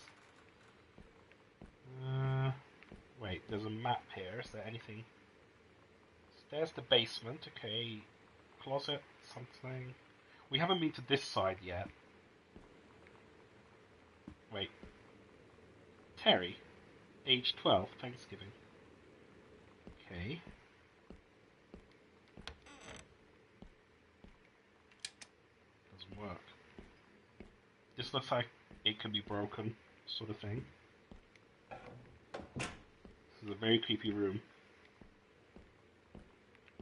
Wait, there's a map here. Is there anything? Stairs to basement. Okay. Closet. Something. We haven't been to this side yet. Wait. Terry. Age 12. Thanksgiving. Okay. Doesn't work. This looks like it could be broken, sort of thing. This is a very creepy room.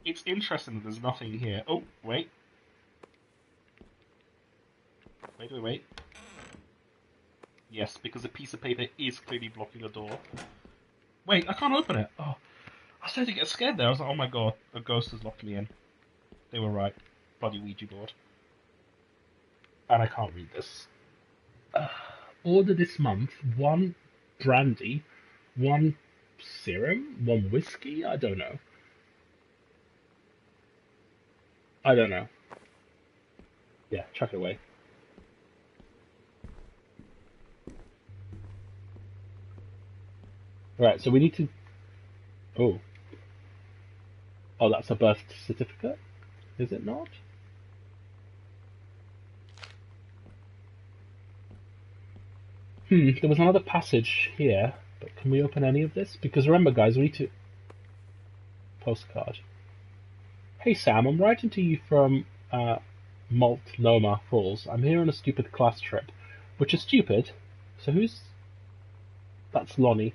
It's interesting that there's nothing here. Oh, wait. Wait. Yes, because a piece of paper is clearly blocking a door. Wait, I can't open it. Oh, I started to get scared there. I was like, oh my god, a ghost has locked me in. They were right. Bloody Ouija board. And I can't read this. Order this month 1 brandy, 1 serum, 1 whiskey. I don't know. Yeah, chuck it away. Right, so we need to... Oh, that's a birth certificate? Is it not? There was another passage here, but can we open any of this? Because remember, guys, we need to... Postcard. Hey Sam, I'm writing to you from Multnomah Falls. I'm here on a stupid class trip. Which is stupid. So who's... That's Lonnie.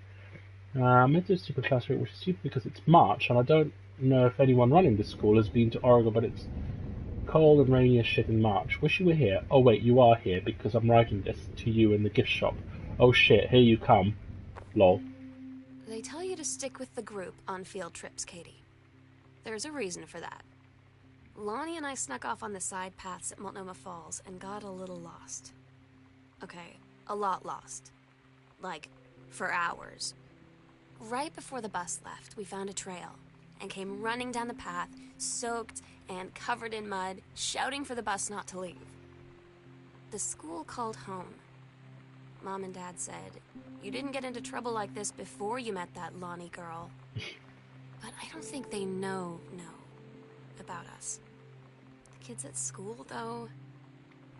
I'm into a stupid class trip, which is stupid because it's March, and I don't know if anyone running this school has been to Oregon, but it's cold and rainy as shit in March. Wish you were here. Oh wait, you are here because I'm writing this to you in the gift shop. Oh shit, here you come. Lol. They tell you to stick with the group on field trips, Katie. There's a reason for that. Lonnie and I snuck off on the side paths at Multnomah Falls and got a little lost. Okay, a lot lost. Like, for hours. Right before the bus left, we found a trail and came running down the path, soaked and covered in mud, shouting for the bus not to leave. The school called home. Mom and Dad said, "You didn't get into trouble like this before you met that Lonnie girl." But I don't think they know about us. The kids at school, though,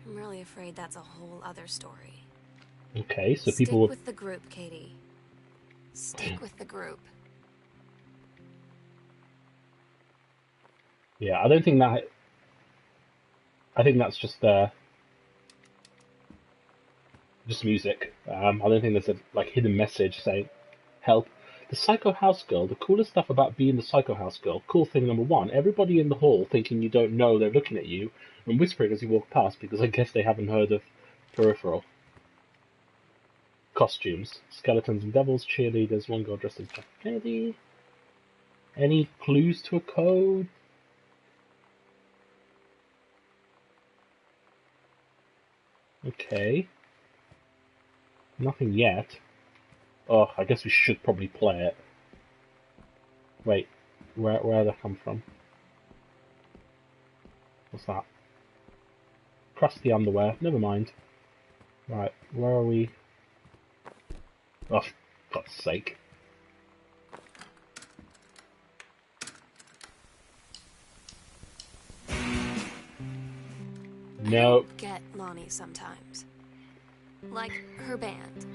I'm really afraid that's a whole other story. Okay, so Stick people... with the group, Katie. Stick with the group. Yeah, I don't think that... I think that's just music. I don't think there's a hidden message saying, help. The Psycho House Girl, the coolest stuff about being the Psycho House Girl. Cool thing number 1, everybody in the hall thinking you don't know they're looking at you and whispering as you walk past because I guess they haven't heard of Peripheral. Costumes. Skeletons and devils, cheerleaders, one girl dressed as Jack Kennedy. Any clues to a code? Okay. Nothing yet. Oh, I guess we should probably play it. Wait, where did that come from? What's that? Crusty underwear. Never mind. Right, where are we? Oh, for God's sake. No. I get Lonnie sometimes. Like, her band,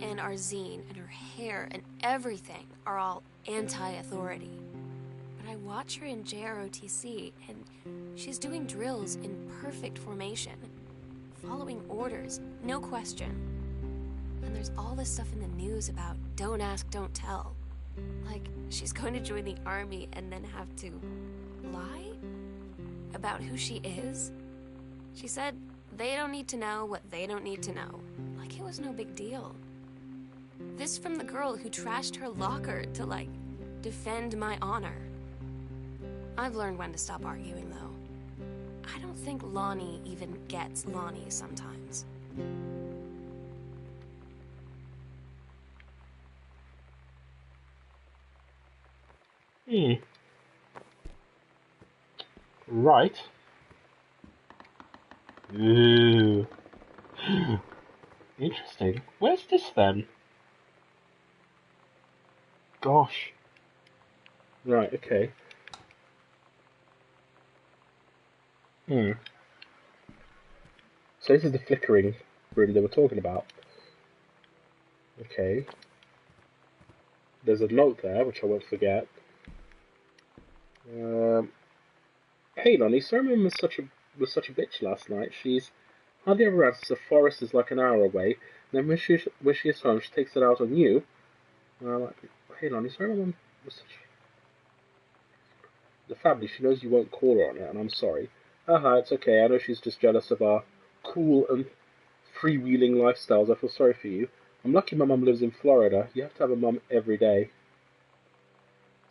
and our zine, and her hair, and everything are all anti-authority. But I watch her in JROTC, and she's doing drills in perfect formation, following orders, no question. And there's all this stuff in the news about don't ask, don't tell. Like, she's going to join the army and then have to lie about who she is. She said they don't need to know what they don't need to know. Like it was no big deal. This from the girl who trashed her locker to, like, defend my honor. I've learned when to stop arguing, though. I don't think Lonnie even gets Lonnie sometimes. Right. Ooh. Interesting. Where's this then? Gosh. Right, okay. So this is the flickering room they were talking about. Okay. There's a note there, which I won't forget. Hey Lonnie, sorry Mum was such a bitch last night. She's hardly ever around since the forest is like an hour away. Then when she is home, she takes it out on you. Hey Lonnie, sorry Mum was such the family. She knows you won't call her on it, and I'm sorry. Haha, it's okay. I know she's just jealous of our cool and freewheeling lifestyles. I feel sorry for you. I'm lucky my mum lives in Florida. You have to have a mum every day.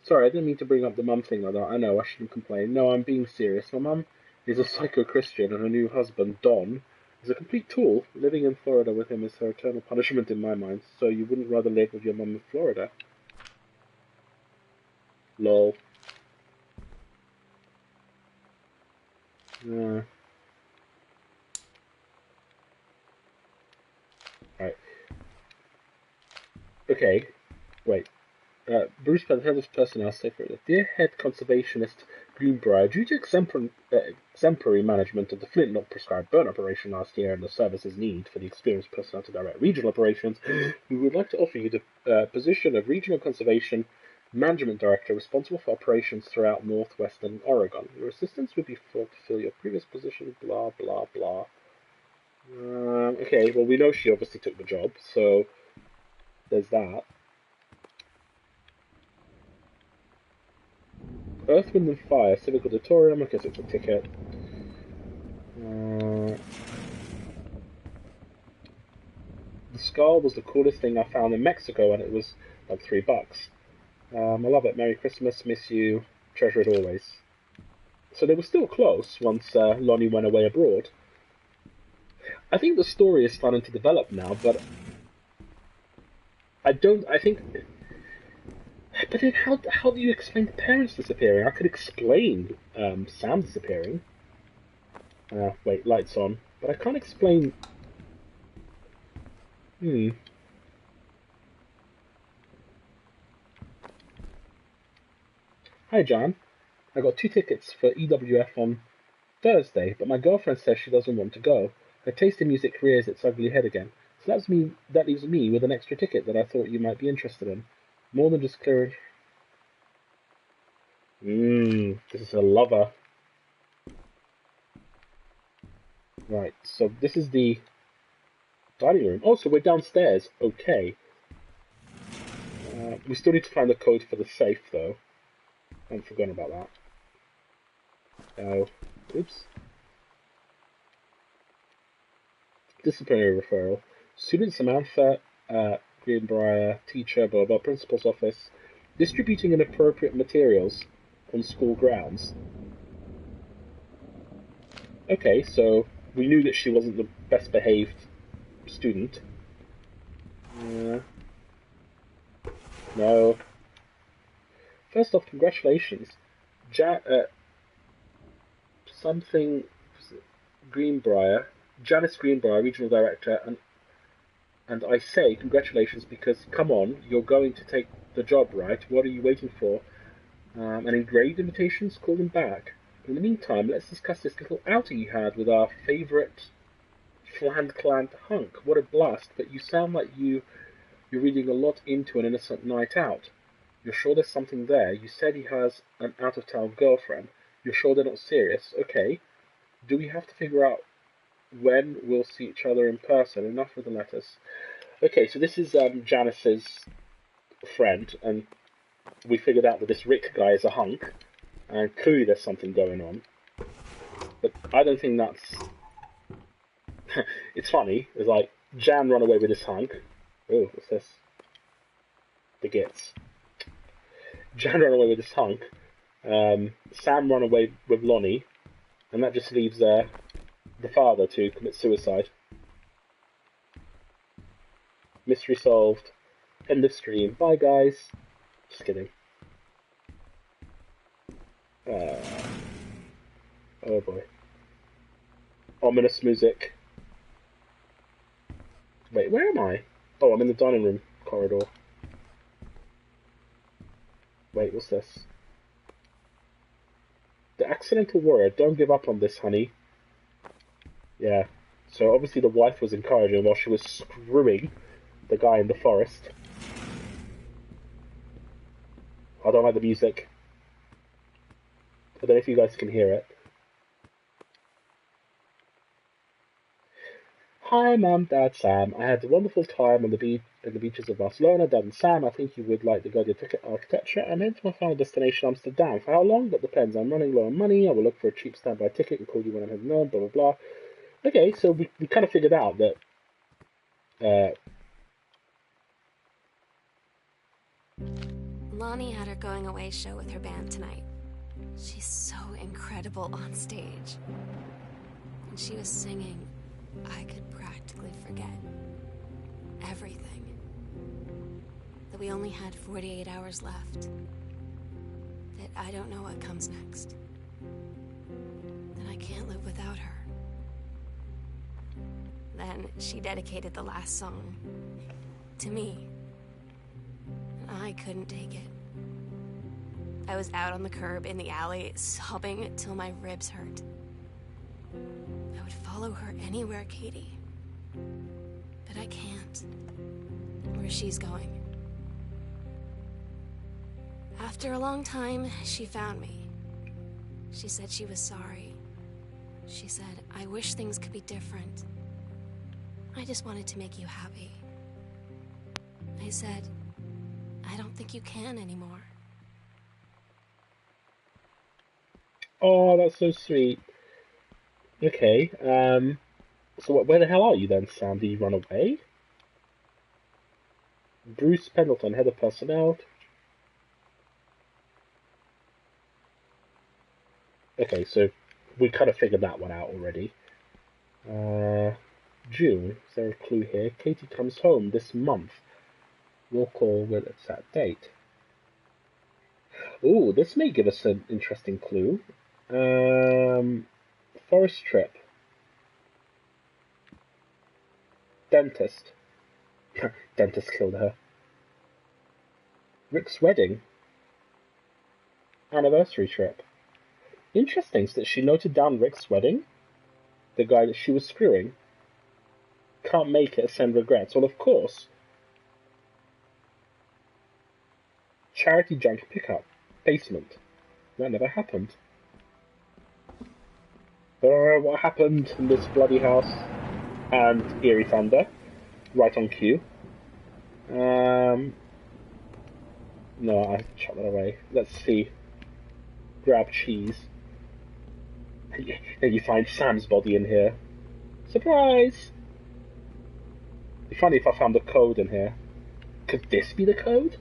Sorry, I didn't mean to bring up the mum thing like that. I know, I shouldn't complain. No, I'm being serious. My mum is a psycho-Christian, and her new husband, Don, is a complete tool. Living in Florida with him is her eternal punishment in my mind. So you wouldn't rather live with your mum in Florida? Lol. Right. Okay. Wait. Bruce Penn, head of personnel, say for it. Dear Head Conservationist Greenbrier, due to exemplary management of the Flintlock prescribed burn operation last year and the service's need for the experienced personnel to direct regional operations, we would like to offer you the position of Regional Conservation Management Director responsible for operations throughout northwestern Oregon. Your assistance would be to fill your previous position, blah, blah, blah. Okay, well, we know she obviously took the job, so there's that. Earth, Wind and Fire, Civic Auditorium, I guess it's a ticket. The skull was the coolest thing I found in Mexico, and it was like $3. I love it. Merry Christmas, miss you, treasure it always. So they were still close once Lonnie went away abroad. I think the story is starting to develop now, but I think... But then how do you explain the parents disappearing? I could explain Sam disappearing. Wait, lights on. But I can't explain... Hi, John. I got 2 tickets for EWF on Thursday, but my girlfriend says she doesn't want to go. Her taste in music rears its ugly head again. So that leaves me with an extra ticket that I thought you might be interested in. More than just clearing... this is a lover. Right, so this is the dining room. Oh, so we're downstairs. Okay. We still need to find the code for the safe, though. I haven't forgotten about that. Oh, oops. Disciplinary referral. Student Samantha Greenbrier, teacher, blah blah, principal's office, distributing inappropriate materials on school grounds. Okay, so we knew that she wasn't the best behaved student. No. First off, congratulations. Something Greenbrier, Janice Greenbrier, regional director, and I say congratulations because, come on, you're going to take the job, right? What are you waiting for? And engraved invitations, call them back. In the meantime, let's discuss this little outing you had with our favourite fland-clad hunk. What a blast, but you sound like you're reading a lot into an innocent night out. You're sure there's something there? You said he has an out-of-town girlfriend. You're sure they're not serious? Okay. Do we have to figure out when we'll see each other in person? Enough with the letters. Okay, so this is Janice's friend, and we figured out that this Rick guy is a hunk, and clearly there's something going on. But I don't think that's... It's funny. It's like, Jan run away with this hunk. Oh, what's this? the gits. Jan ran away with his hunk. Sam ran away with Lonnie, and that just leaves the father to commit suicide. Mystery solved. End of stream. Bye, guys. Just kidding. Oh boy. Ominous music. Wait, where am I? Oh, I'm in the dining room corridor. Wait, what's this? The accidental warrior. Don't give up on this, honey. Yeah. So obviously the wife was encouraging while she was screwing the guy in the forest. I don't like the music. I don't know if you guys can hear it. Hi, Mum, Dad, Sam. I had a wonderful time on the beaches of Barcelona. Dad and Sam, I think you would like the Guardian ticket architecture. I'm heading to my final destination, Amsterdam. For how long? That depends. I'm running low on money. I will look for a cheap standby ticket and call you when I'm heading on, blah, blah, blah. Okay, so we kind of figured out that Lonnie had her going away show with her band tonight. She's so incredible on stage. When she was singing, I could practically forget everything. That we only had 48 hours left. That I don't know what comes next. That I can't live without her. Then she dedicated the last song to me. And I couldn't take it. I was out on the curb in the alley, sobbing till my ribs hurt. I would follow her anywhere, Katie. But I can't. Where she's going. After a long time, she found me. She said she was sorry. She said, I wish things could be different. I just wanted to make you happy. I said, I don't think you can anymore. Oh, that's so sweet. Okay, so where the hell are you then, Sam? Did you run away? Bruce Pendleton, head of personnel. Okay, so we kind of figured that one out already. June, is there a clue here? Katie comes home this month. We'll call with its that date. Ooh, this may give us an interesting clue. Forest trip. Dentist. Dentist killed her. Rick's wedding. Anniversary trip. Interesting that she noted down Rick's wedding. The guy that she was screwing. Can't make it, send regrets. Well, of course. Charity junk pickup. Basement. That never happened. What happened in this bloody house? And Eerie Thunder. Right on cue. No, I shut that away. Let's see. Grab cheese. And you find Sam's body in here. Surprise! It'd be funny if I found a code in here. Could this be the code?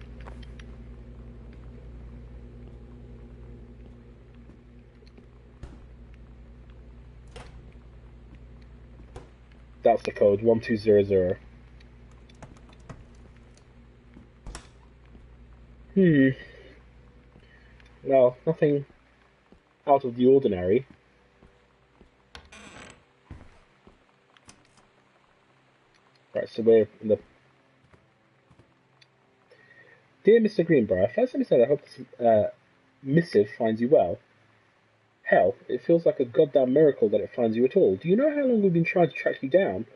That's the code, 1200. Well, nothing out of the ordinary. Right, so we're in the... Dear Mr. Greenbrier, first let me say I hope this missive finds you well. Hell, it feels like a goddamn miracle that it finds you at all. Do you know how long we've been trying to track you down?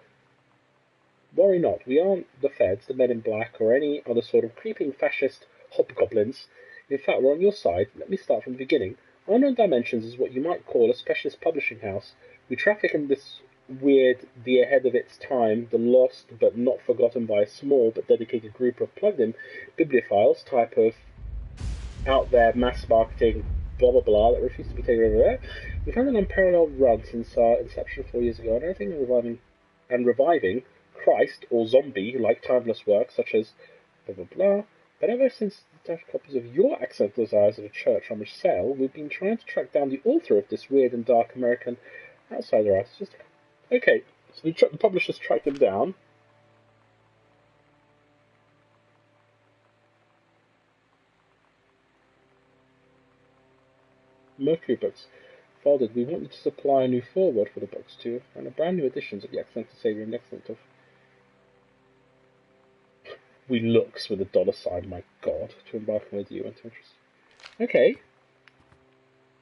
Worry not, we aren't the feds, the men in black, or any other sort of creeping fascist hobgoblins. In fact, we're on your side. Let me start from the beginning. Unknown Dimensions is what you might call a specialist publishing house. We traffic in this weird, the ahead of its time, the lost but not forgotten by a small but dedicated group of plugged-in bibliophiles type of out there mass marketing blah blah blah that refuse to be taken over there. We've had an unparalleled run since our inception 4 years ago, and everything reviving Christ or zombie like timeless work such as blah blah blah. But ever since the Dutch copies of your excellent desires at a church on which sale, we've been trying to track down the author of this weird and dark American outsider artist. Okay, so the publishers tracked them down. Mercury Books. Folded. We want you to supply a new foreword for the books too, and a brand new editions of the Excellent Savior and Excellent of. We looks with a dollar sign, my god, to embark with you into interest. Okay.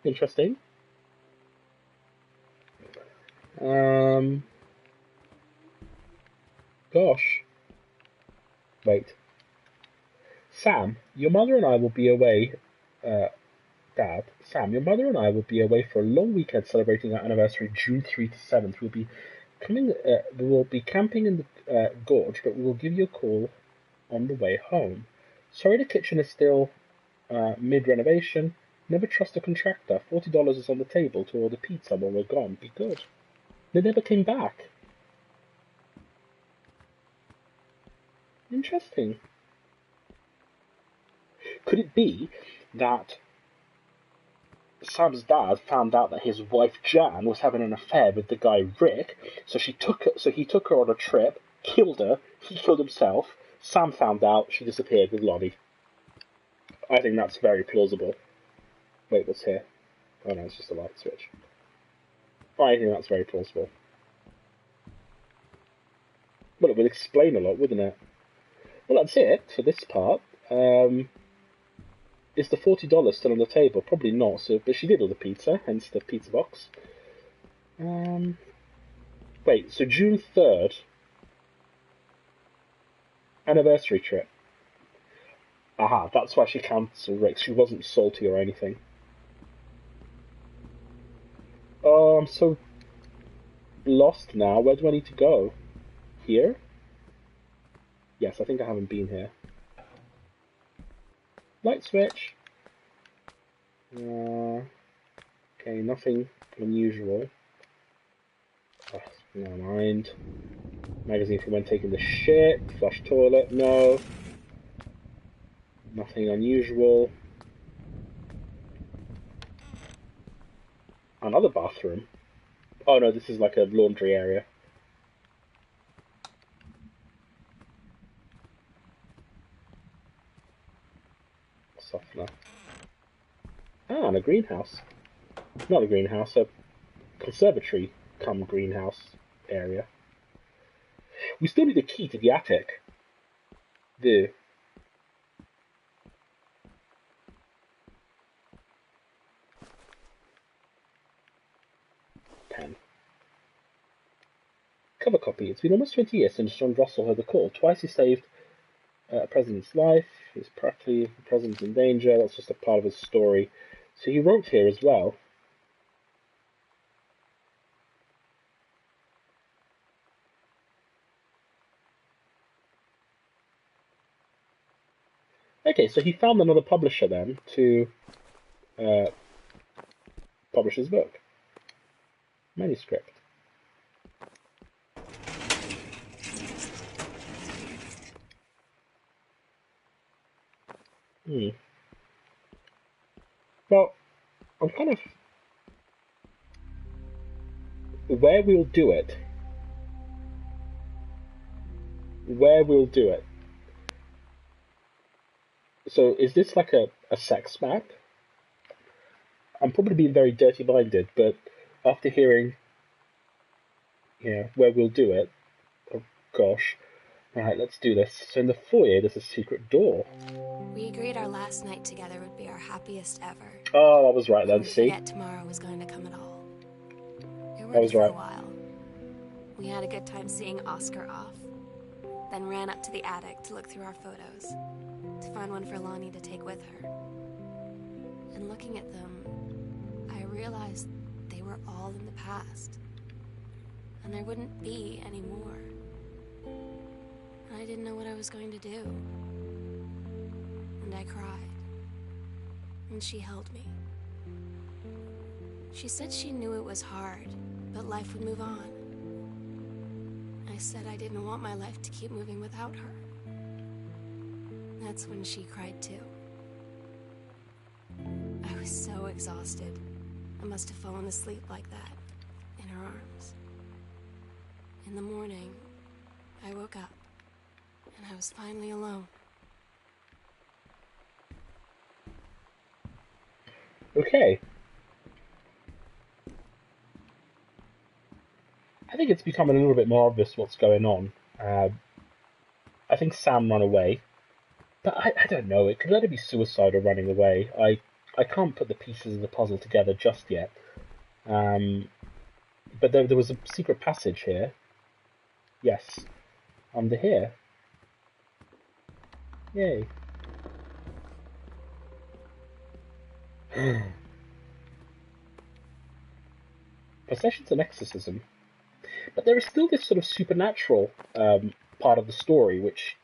Interesting. Gosh. Wait. Sam, your mother and I will be away. Dad, Sam, your mother and I will be away for a long weekend celebrating our anniversary, June 3 to 7th. We'll be camping in the gorge, but we will give you a call on the way home. Sorry, the kitchen is still mid-renovation. Never trust a contractor. $40 is on the table to order pizza when we're gone. Be good. They never came back. Interesting. Could it be that Sam's dad found out that his wife Jan was having an affair with the guy Rick, so he took her on a trip, killed her, he killed himself, Sam found out, she disappeared with Lonnie. I think that's very plausible. Wait, what's here? Oh no, it's just a light switch. I think that's very plausible. Well, it would explain a lot, wouldn't it? Well, that's it for this part. Is the $40 still on the table? Probably not, but she did order pizza, hence the pizza box. Wait, so June 3rd, anniversary trip. Aha, that's why she cancelled Rick. She wasn't salty or anything. Oh, I'm so lost now. Where do I need to go? Here? Yes, I think I haven't been here. Light switch. Okay, nothing unusual. Oh, never mind. Magazine for when taking the shit. Flush toilet. No. Nothing unusual. Another bathroom. Oh no, this is like a laundry area. Softener. Ah, and a greenhouse. Not a greenhouse, a conservatory come greenhouse area. We still need a key to the attic. The pen. Cover copy. It's been almost 20 years since John Russell heard the call. Twice he saved a president's life. He's practically the president's in danger. That's just a part of his story. So he wrote here as well. Okay, so he found another publisher then to publish his book. Manuscript. Well, I'm kind of... Where we'll do it. Where we'll do it. So, is this like a sex map? I'm probably being very dirty-minded, but after hearing, where we'll do it, oh gosh. Alright, let's do this. So in the foyer, there's a secret door. We agreed our last night together would be our happiest ever. Oh, I was right then, see? Forget tomorrow was going to come at all. It I worked was for right. a while. We had a good time seeing Oscar off, then ran up to the attic to look through our photos, to find one for Lonnie to take with her. And looking at them, I realized they were all in the past, and there wouldn't be any more. I didn't know what I was going to do. And I cried. And she held me. She said she knew it was hard, but life would move on. I said I didn't want my life to keep moving without her. That's when she cried too. I was so exhausted. I must have fallen asleep like that, in her arms. In the morning, I woke up, and I was finally alone. Okay. I think it's becoming a little bit more obvious what's going on. I think Sam ran away, but I don't know. It could either be suicide or running away. I can't put the pieces of the puzzle together just yet. But there was a secret passage here. Yes, under here. Yay. Possession's an exorcism. But there is still this sort of supernatural part of the story, which...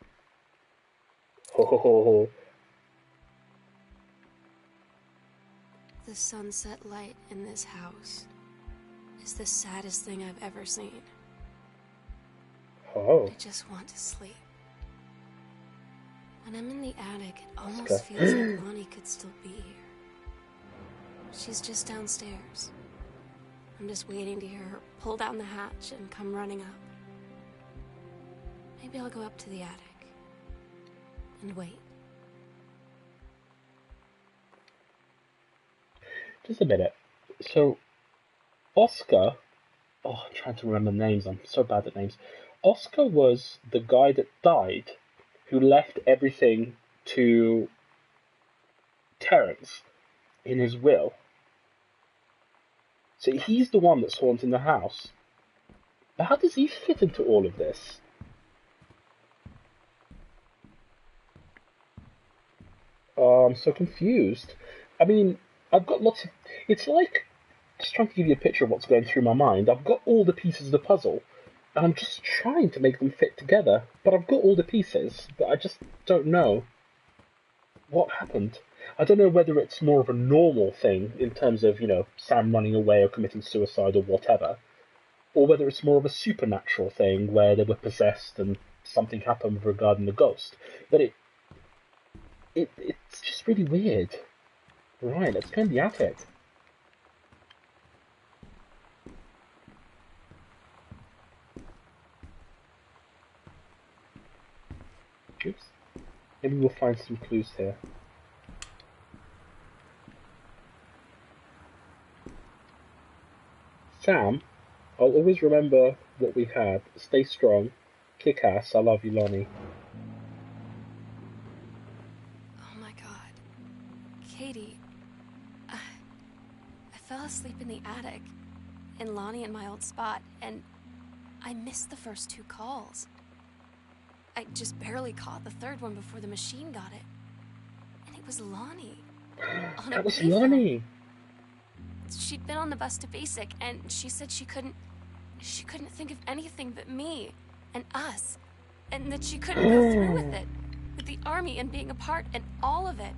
The sunset light in this house is the saddest thing I've ever seen. Oh. I just want to sleep. When I'm in the attic, it almost feels like Lonnie could still be here. She's just downstairs. I'm just waiting to hear her pull down the hatch and come running up. Maybe I'll go up to the attic and wait. Just a minute. So, Oscar... Oh, I'm trying to remember names. I'm so bad at names. Oscar was the guy that died who left everything to Terence in his will. So he's the one that's haunting the house. But how does he fit into all of this? Oh, I'm so confused. I mean, I've got lots of... It's like... Just trying to give you a picture of what's going through my mind. I've got all the pieces of the puzzle, and I'm just trying to make them fit together. But I've got all the pieces, but I just don't know what happened. I don't know whether it's more of a normal thing in terms of, Sam running away or committing suicide or whatever, or whether it's more of a supernatural thing where they were possessed and something happened regarding the ghost. But it's just really weird. Right, let's go in the attic. Oops. Maybe we'll find some clues here. Sam, I'll always remember what we've had. Stay strong. Kick ass. I love you, Lonnie. Oh my god. Katie. I fell asleep in the attic, in Lonnie and my old spot, and I missed the first 2 calls. I just barely caught the third one before the machine got it. And it was Lonnie. That was Lonnie! She'd been on the bus to Basic, and she said she couldn't think of anything but me and us. And that she couldn't go through with it. With the army and being apart and all of it.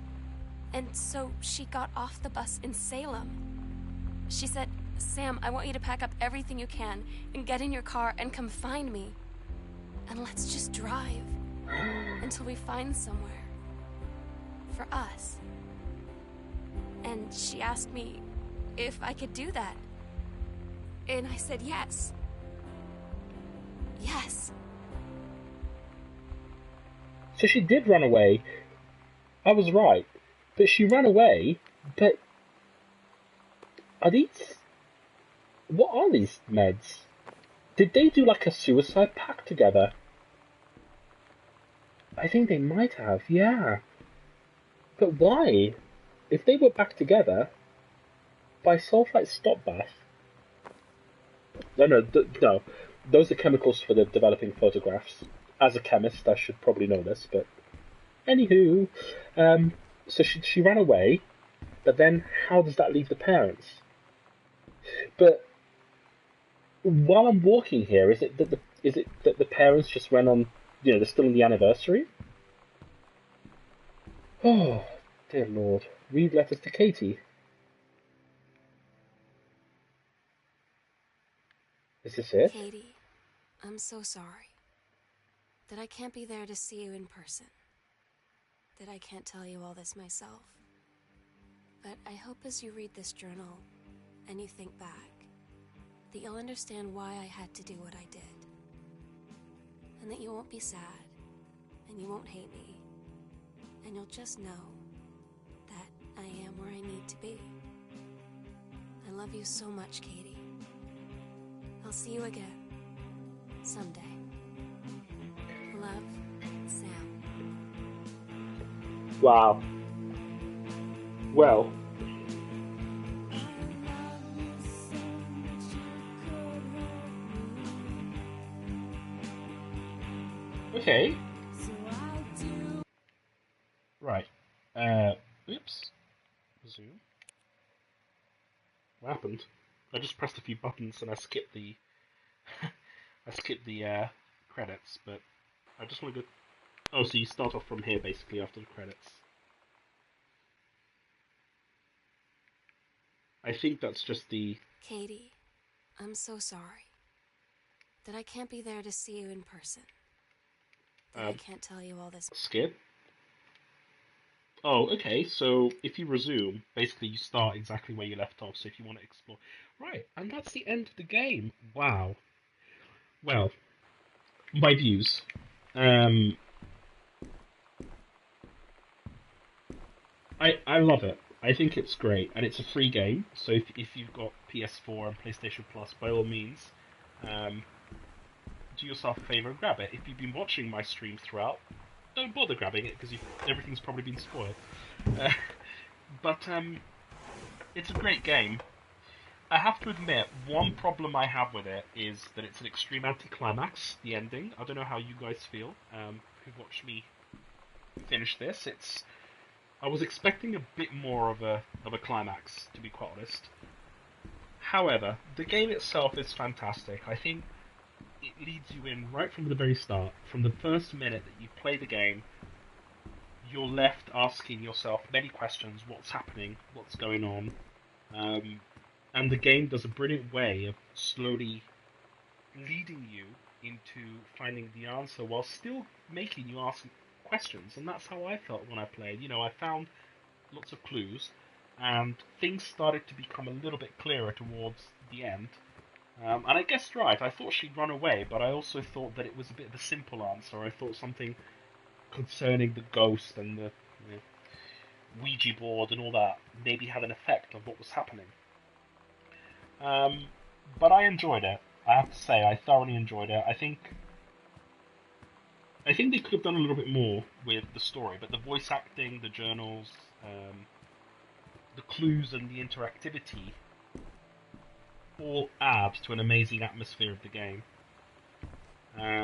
And so she got off the bus in Salem. She said, "Sam, I want you to pack up everything you can and get in your car and come find me. And let's just drive until we find somewhere for us." And she asked me if I could do that. And I said yes. Yes. So she did run away. I was right. But she ran away, but... Are these... What are these meds? Did they do like a suicide pact together? I think they might have, yeah. But why? If they were back together, bisulfite stop bath. No. Those are chemicals for the developing photographs. As a chemist, I should probably know this, but... Anywho, so she ran away, but then how does that leave the parents? But while I'm walking here, is it that the parents just went on, they're still in the anniversary? Oh, dear Lord. Read letters to Katie. Is this it? Katie, I'm so sorry that I can't be there to see you in person. that I can't tell you all this myself. But I hope as you read this journal and you think back, that you'll understand why I had to do what I did. And that you won't be sad, and you won't hate me, and you'll just know that I am where I need to be. I love you so much, Katie. I'll see you again, someday. Love, Sam. Wow. Well. Okay. Right. Oops. Zoom. What happened? I just pressed a few buttons and I skipped the credits, but I just want to go. Oh, so you start off from here basically after the credits. I think that's just the. Katie, I'm so sorry that I can't be there to see you in person. That I can't tell you all this. Skip. Oh, okay. So if you resume, basically you start exactly where you left off. So if you want to explore, right, and that's the end of the game. Wow. Well, my views. I love it. I think it's great, and it's a free game. So if you've got PS4 and PlayStation Plus, by all means, do yourself a favor and grab it. If you've been watching my stream throughout, don't bother grabbing it because everything's probably been spoiled. But it's a great game. I have to admit, one problem I have with it is that it's an extreme anticlimax, the ending. I don't know how you guys feel who've watched me finish this. I was expecting a bit more of a climax, to be quite honest. However, the game itself is fantastic. I think it leads you in right from the very start. From the first minute that you play the game, you're left asking yourself many questions. What's happening? What's going on? And the game does a brilliant way of slowly leading you into finding the answer while still making you ask questions. And that's how I felt when I played. You know, I found lots of clues, and things started to become a little bit clearer towards the end. And I guessed right. I thought she'd run away, but I also thought that it was a bit of a simple answer. I thought something concerning the ghost and the Ouija board and all that maybe had an effect on what was happening. But I enjoyed it. I have to say, I thoroughly enjoyed it. I think they could have done a little bit more with the story, but the voice acting, the journals, the clues, and the interactivity all add to an amazing atmosphere of the game. A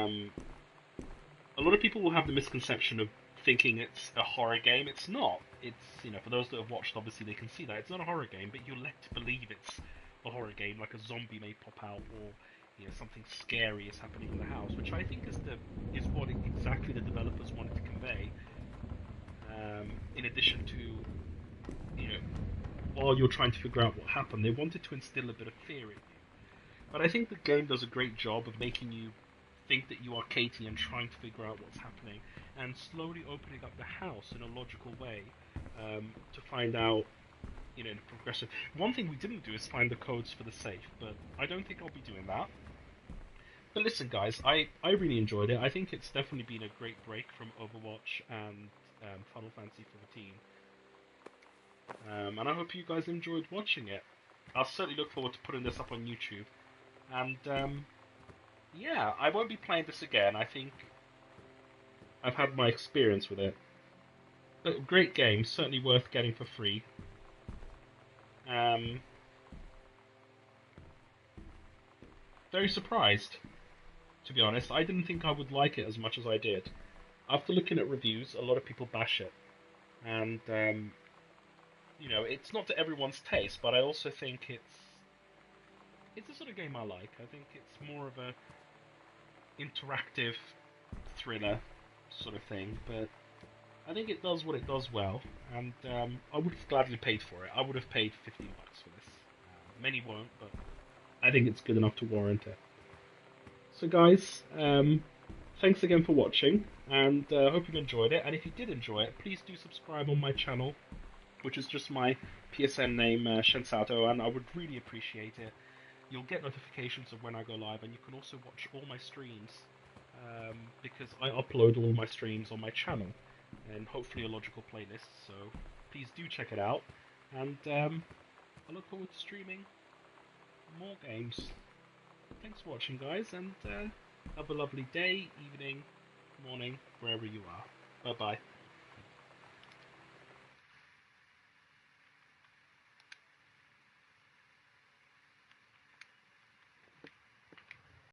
lot of people will have the misconception of thinking it's a horror game. It's not. It's, for those that have watched, obviously they can see that it's not a horror game, but you're led to believe it's a horror game, like a zombie may pop out, or something scary is happening in the house, which I think is what exactly the developers wanted to convey. In addition to, while you're trying to figure out what happened, they wanted to instill a bit of fear in you. But I think the game does a great job of making you think that you are Katie and trying to figure out what's happening, and slowly opening up the house in a logical way to find out, progressive. One thing we didn't do is find the codes for the safe, but I don't think I'll be doing that. But listen, guys, I really enjoyed it. I think it's definitely been a great break from Overwatch and Final Fantasy 14. And I hope you guys enjoyed watching it. I'll certainly look forward to putting this up on YouTube. And yeah, I won't be playing this again. I think I've had my experience with it. But great game, certainly worth getting for free. Very surprised, to be honest. I didn't think I would like it as much as I did. After looking at reviews, a lot of people bash it. And, it's not to everyone's taste, but I also think it's the sort of game I like. I think it's more of a interactive thriller sort of thing, but I think it does what it does well, and I would have gladly paid for it. I would have paid $15 for this. Many won't, but I think it's good enough to warrant it. So guys, thanks again for watching. and hope you enjoyed it. And if you did enjoy it, please do subscribe on my channel, which is just my PSN name, Xienzato, and I would really appreciate it. You'll get notifications of when I go live, and you can also watch all my streams, because I upload all my streams on my channel, and hopefully a logical playlist, so please do check it out, and I look forward to streaming more games. Thanks for watching, guys, and have a lovely day, evening, morning, wherever you are. Bye-bye.